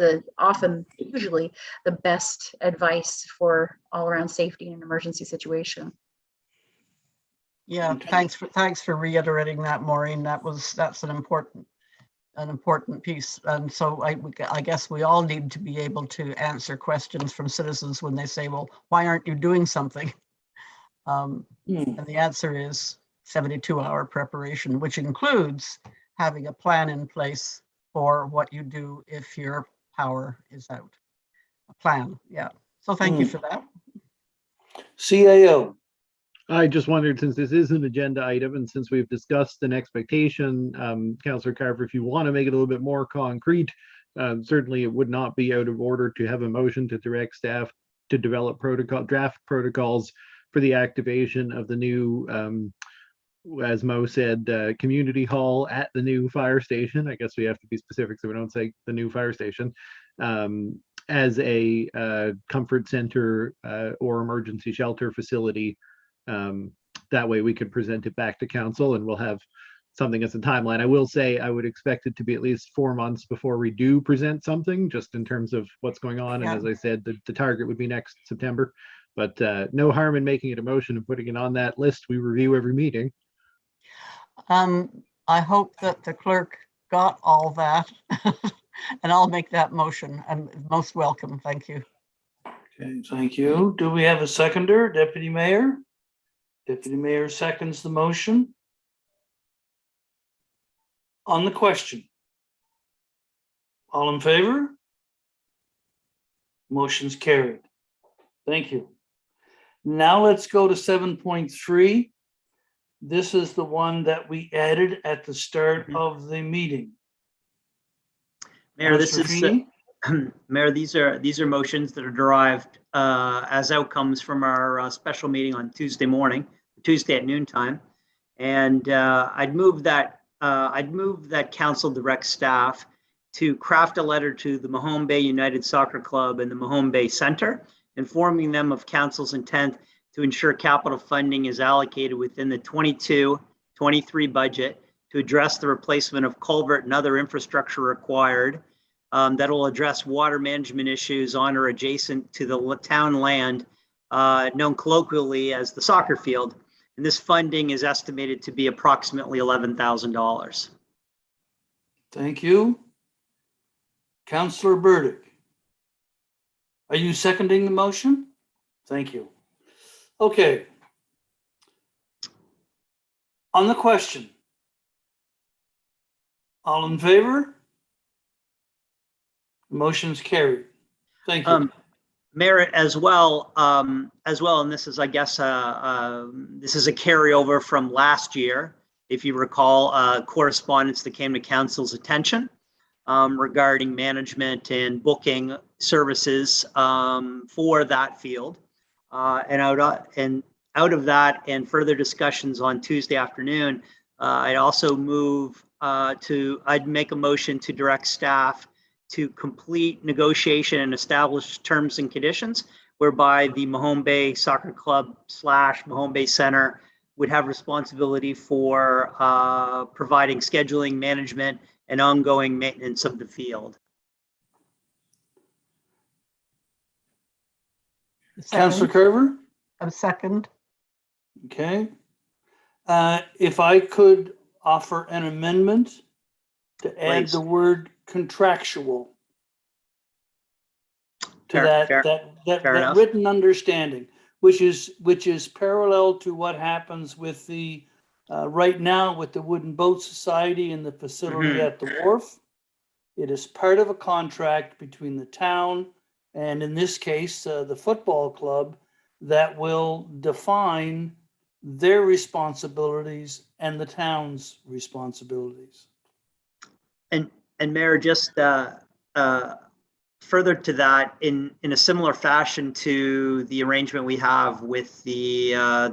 usually the best advice for all around safety in an emergency situation. Yeah, thanks for reiterating that, Maureen. That's an important piece. And so I guess we all need to be able to answer questions from citizens when they say, well, why aren't you doing something? And the answer is 72-hour preparation, which includes having a plan in place for what you do if your power is out. A plan, yeah. So thank you for that. CAO. I just wondered, since this is an agenda item and since we've discussed an expectation, Councillor Carver, if you want to make it a little bit more concrete, certainly it would not be out of order to have a motion to direct staff to develop draft protocols for the activation of the new, as Mo said, community hall at the new fire station. I guess we have to be specific so we don't say the new fire station, as a comfort center or emergency shelter facility. That way we could present it back to council and we'll have something as a timeline. I will say I would expect it to be at least 4 months before we do present something, just in terms of what's going on. Yeah. And as I said, the target would be next September, but no harm in making it a motion and putting it on that list we review every meeting. I hope that the clerk got all that and I'll make that motion. I'm most welcome. Thank you. Okay, thank you. Do we have a seconder, Deputy Mayor? Deputy Mayor seconds the motion. On the question. All in favor? Motion's carried. Thank you. Now let's go to 7.3. This is the one that we added at the start of the meeting. Mayor, this Councillor is Feeney? Mayor. These are motions that are derived as outcomes from our special meeting on Tuesday at noontime, and I'd move that council direct staff to craft a letter to the Mahone Bay United Soccer Club and the Mahone Bay Center, informing them of council's intent to ensure capital funding is allocated within the 22-23 budget to address the replacement of culvert and other infrastructure required that will address water management issues on or adjacent to the town land known colloquially as the soccer field. And this funding is estimated to be approximately $11,000. Thank you. Councillor Burdick. Are you seconding the motion? Thank you. Okay. On the question. All in favor? Motion's carried. Thank you. Merit as well, and this is, I guess, this is a carryover from last year. If you recall, correspondence that came to council's attention regarding management and booking services for that field, and out of that and further discussions on Tuesday afternoon, I'd also I'd make a motion to direct staff to complete negotiation and establish terms and conditions whereby the Mahone Bay Soccer Club / Mahone Bay Center would have responsibility for providing scheduling, management, and ongoing maintenance of the field. Councillor Carver? A second. Okay. If I could offer an amendment to add Please. the word contractual to Fair that enough. written understanding, which is parallel to what happens with the right now with the Wooden Boat Society and the facility at the wharf. It is part of a contract between the town and, in this case, the football club that will define their responsibilities and the town's responsibilities. And Mayor, just further to that, in a similar fashion to the arrangement we have with the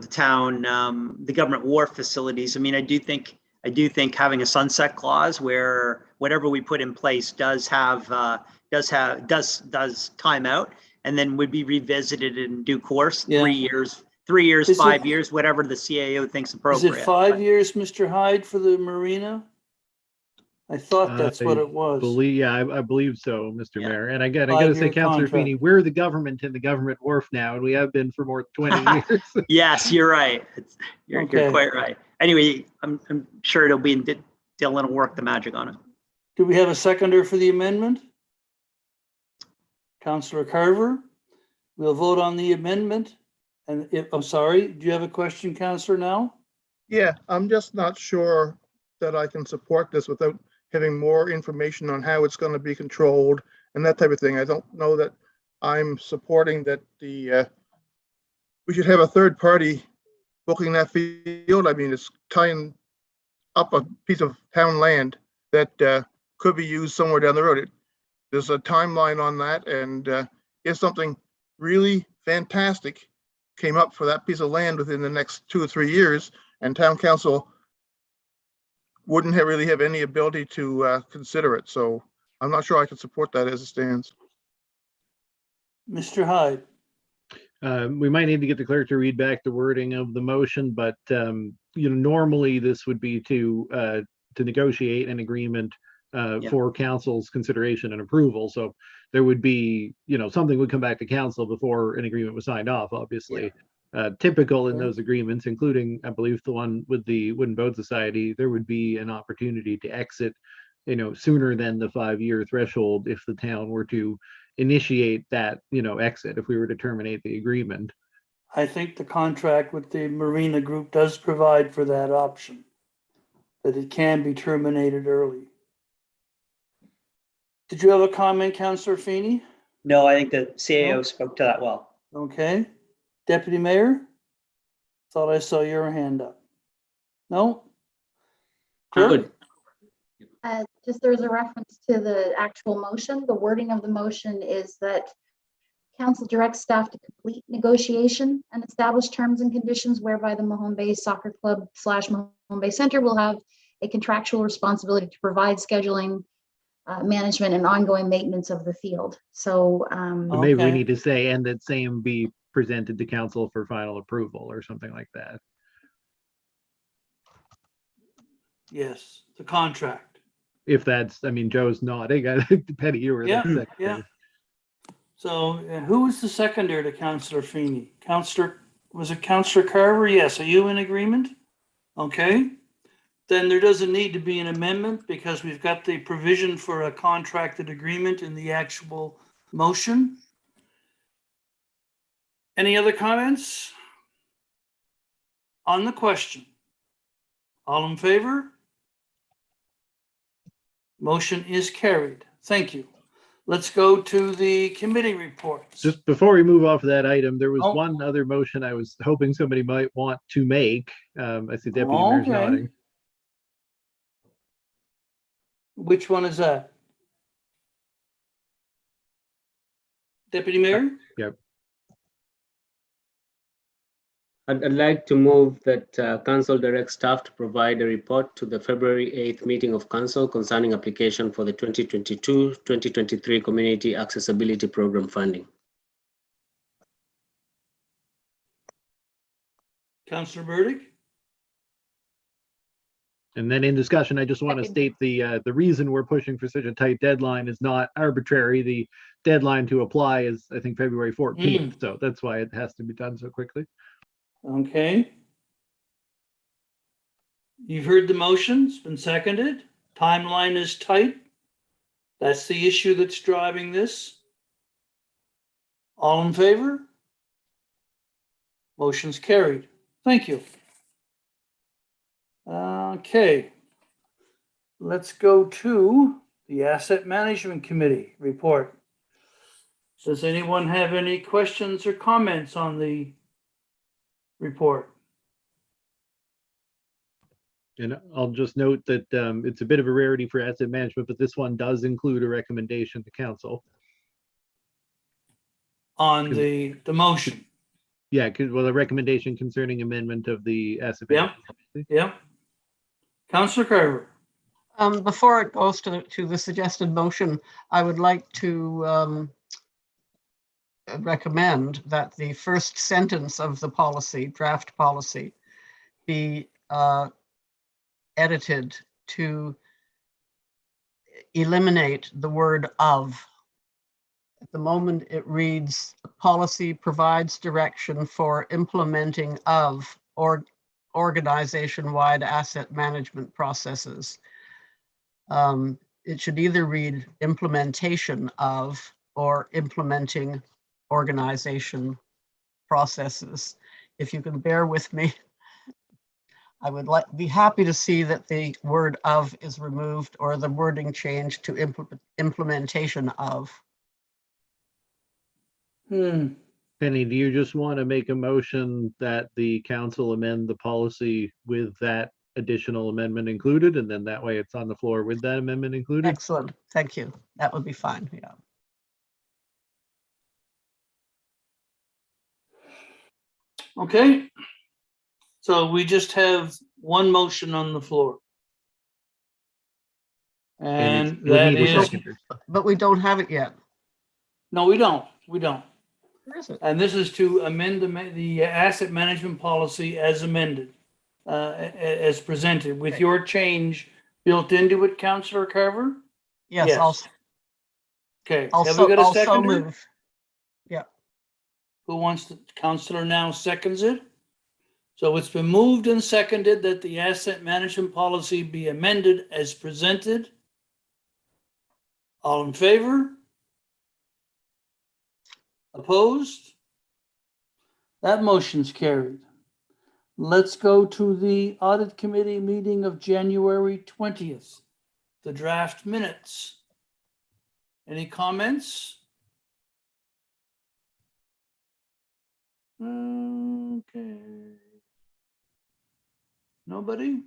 town, the government wharf facilities. I mean, I do think having a sunset clause where whatever we put in place does time out and then would be revisited in due course, Yeah. 3 years, Is 5 it- years, whatever the CAO thinks Is appropriate. it 5 years, Mr. Hyde, for the marina? I thought that's what it was. I believe so, Mr. Yeah. Mayor. And again, I gotta say, 5-year Councillor contract. Feeney, we're the government in the government wharf now, and we have been for more than 20 years. Yes, you're right. You're Okay. quite right. Anyway, I'm sure it'll be Dylan will work the magic on it. Do we have a seconder for the amendment? Councillor Carver? We'll vote on the amendment. And I'm sorry, do you have a question, Councillor, now? Yeah, I'm just not sure that I can support this without having more information on how it's going to be controlled and that type of thing. I don't know that I'm supporting that we should have a third party booking that field. I mean, it's tying up a piece of town land that could be used somewhere down the road. There's a timeline on that, and if something really fantastic came up for that piece of land within the next 2 or 3 years, and town council wouldn't really have any ability to consider it. So I'm not sure I can support that as it stands. Mr. Hyde. We might need to get the clerk to read back the wording of the motion, but normally this would be to negotiate an agreement for council's consideration and approval. So there would be, something would come back to council before an agreement was signed off, obviously. Typical in those agreements, including, I believe, the one with the Wooden Boat Society, there would be an opportunity to exit, sooner than the 5-year threshold if the town were to initiate that, exit, if we were to terminate the agreement. I think the contract with the Marina Group does provide for that option, that it can be terminated early. Did you have a comment, Councillor Feeney? No, I think the CAO spoke to that well. Okay. Deputy Mayor? Thought I saw your hand up. No? Good. Just there's a reference to the actual motion. The wording of the motion is that council directs staff to complete negotiation and establish terms and conditions whereby the Mahone Bay Soccer Club / Mahone Bay Center will have a contractual responsibility to provide scheduling, management, and ongoing maintenance of the field. So maybe we need to say, and that same be presented to council for final approval or something like that. Yes, the contract. If that's, Joe's nodding. Penny, you were the secretary. Yeah. So who was the seconder to Councillor Feeney? Was it Councillor Carver? Yes. Are you in agreement? Okay. Then there doesn't need to be an amendment because we've got the provision for a contracted agreement in the actual motion. Any other comments on the question? All in favor? Motion is carried. Thank you. Let's go to the committee reports. Just before we move off of that item, there was one other motion I was hoping somebody might want to make. I see Deputy Mayor's nodding. Which one is that? Deputy Mayor? Yep. I'd like to move that council directs staff to provide a report to the February 8th meeting of council concerning application for the 2022-2023 Community Accessibility Program funding. Councillor Burdick? And then in discussion, I just want to state the reason we're pushing for such a tight deadline is not arbitrary. The deadline to apply is, I think, February 14th. So that's why it has to be done so quickly. Okay. You've heard the motion. It's been seconded. Timeline is tight. That's the issue that's driving this. All in favor? Motion's carried. Thank you. Okay. Let's go to the Asset Management Committee report. Does anyone have any questions or comments on the report? And I'll just note that it's a bit of a rarity for asset management, but this one does include a recommendation to council. On the motion? Yeah, well, a recommendation concerning amendment of the asset management. Yeah. Councillor Carver. Before it goes to the suggested motion, I would like to recommend that the first sentence of the policy, draft policy, be edited to eliminate the word "of." At the moment, it reads, "Policy provides direction for implementing of organization-wide asset management processes." It should either read "implementation of" or "implementing organization processes." If you can bear with me, I would be happy to see that the word "of" is removed or the wording changed to implementation of. Penny, do you just want to make a motion that the council amend the policy with that additional amendment included, and then that way it's on the floor with that amendment included? Excellent. Thank you. That would be fine. Yeah. Okay. So we just have one motion on the floor. And we that need a is, seconder. But we don't have it yet. no, we don't. We don't. Where is it? And this is to amend the asset management policy as amended, as presented, with Okay. your change built into it, Councillor Carver? Yes, Yes. Okay, have we also, got a also seconder? move. Who wants to, Councillor now seconds it? So it's been moved and seconded that the asset management policy be amended as presented. All in favor? Opposed? That motion's carried. Let's go to the audit committee meeting of January 20th, the draft minutes. Any comments? Okay. Nobody?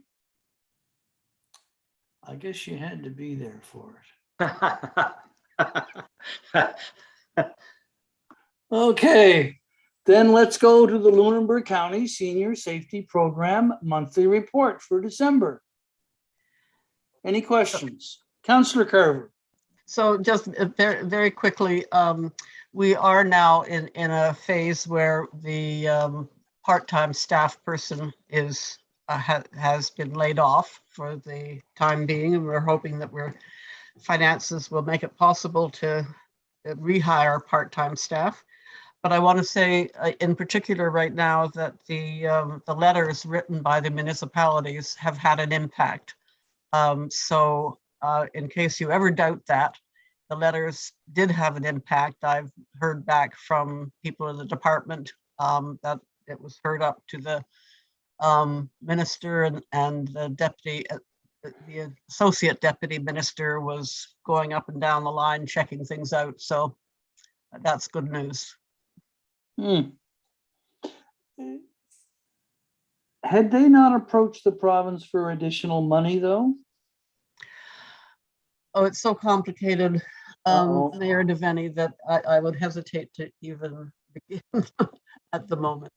I guess you had to be there for it. Okay, then let's go to the Lunenburg County Senior Safety Program monthly report for December. Any questions? Councillor Carver. So just very, very quickly, we are now in a phase where the part-time staff person is has been laid off for the time being, and we're hoping that finances will make it possible to rehire part-time staff. But I want to say in particular right now that the letters written by the municipalities have had an impact. So in case you ever doubt that, the letters did have an impact. I've heard back from people in the department that it was heard up to the minister and the deputy, the associate deputy minister was going up and down the line, checking things out. So that's good news. Had they not approached the province for additional money, though? Oh, it's so complicated, Uh-oh. Mayor Devaney, that I would hesitate to even begin at the moment.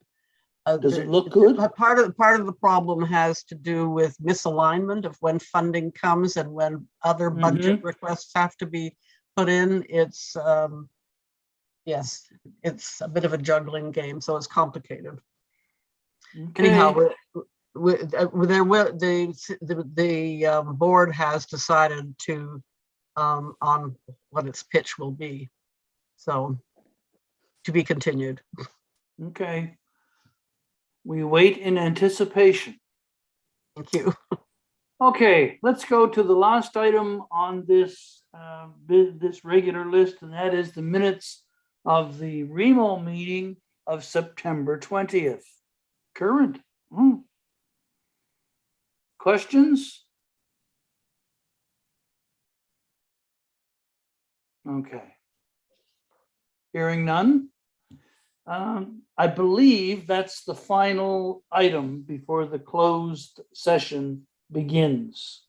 Does it look good? Part of the problem has to do with misalignment of when funding comes and when other budget requests have to be put in. It's yes, it's a bit of a juggling game, so it's complicated. Okay. Anyhow, the board has decided to on what its pitch will be, so to be continued. Okay. We wait in anticipation. Thank you. Okay, let's go to the last item on this this regular list, and that is the minutes of the REMO meeting of September 20th. Current. Questions? Okay. Hearing none. I believe that's the final item before the closed session begins.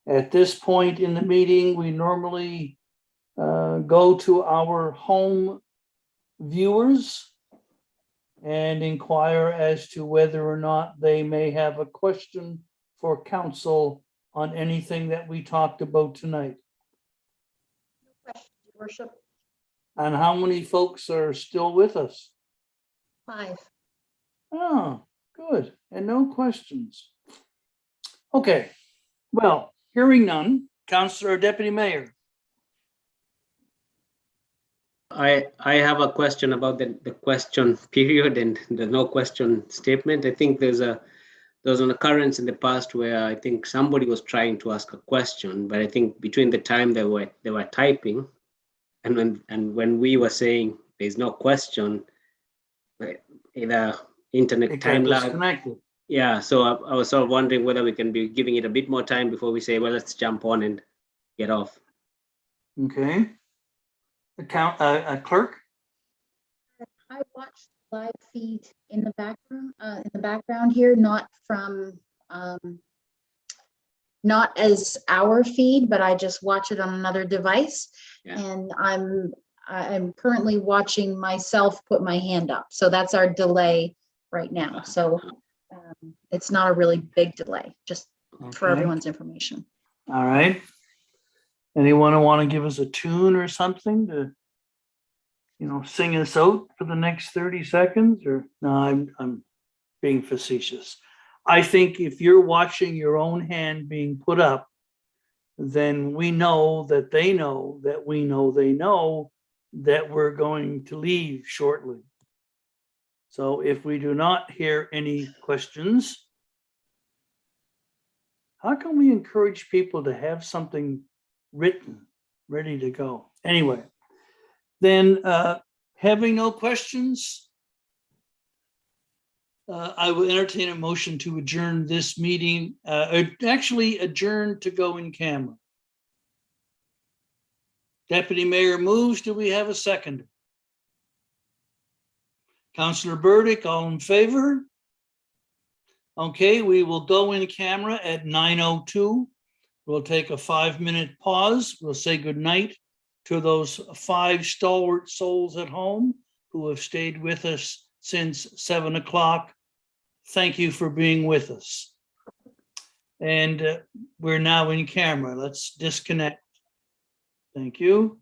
At this point in the meeting, we normally go to our home viewers and inquire as to whether or not they may have a question for council on anything that we talked about tonight. No questions, Your Worship. And how many folks are still with us? 5. Oh, good. And no questions. Okay. Well, hearing none, Councillor Deputy Mayor. I have a question about the question period and the no question statement. I think there was an occurrence in the past where I think somebody was trying to ask a question, but I think between the time they were typing and when we were saying there's no question, either internet time lag. Yeah, so I was sort of wondering whether we can be giving it a bit more time before we say, well, let's jump on and get off. Okay. Clerk? I watched live feed in the background here, not from, not as our feed, but I just watch it on another device. Yeah. And I'm currently watching myself put my hand up. So that's our delay right now. So it's not a really big delay, just for Okay. everyone's information. All right. Anyone want to give us a tune or something to, sing us out for the next 30 seconds? Or no, I'm being facetious. I think if you're watching your own hand being put up, then we know that they know that we know they know that we're going to leave shortly. So if we do not hear any questions, how can we encourage people to have something written, ready to go? Anyway, then having no questions, I will entertain a motion to adjourn this meeting, actually adjourn to go in camera. Deputy Mayor moves. Do we have a seconder? Councillor Burdick, all in favor? Okay, we will go in camera at 9:02. We'll take a 5-minute pause. We'll say goodnight to those 5 stalwart souls at home who have stayed with us since 7 o'clock. Thank you for being with us. And we're now in camera. Let's disconnect. Thank you.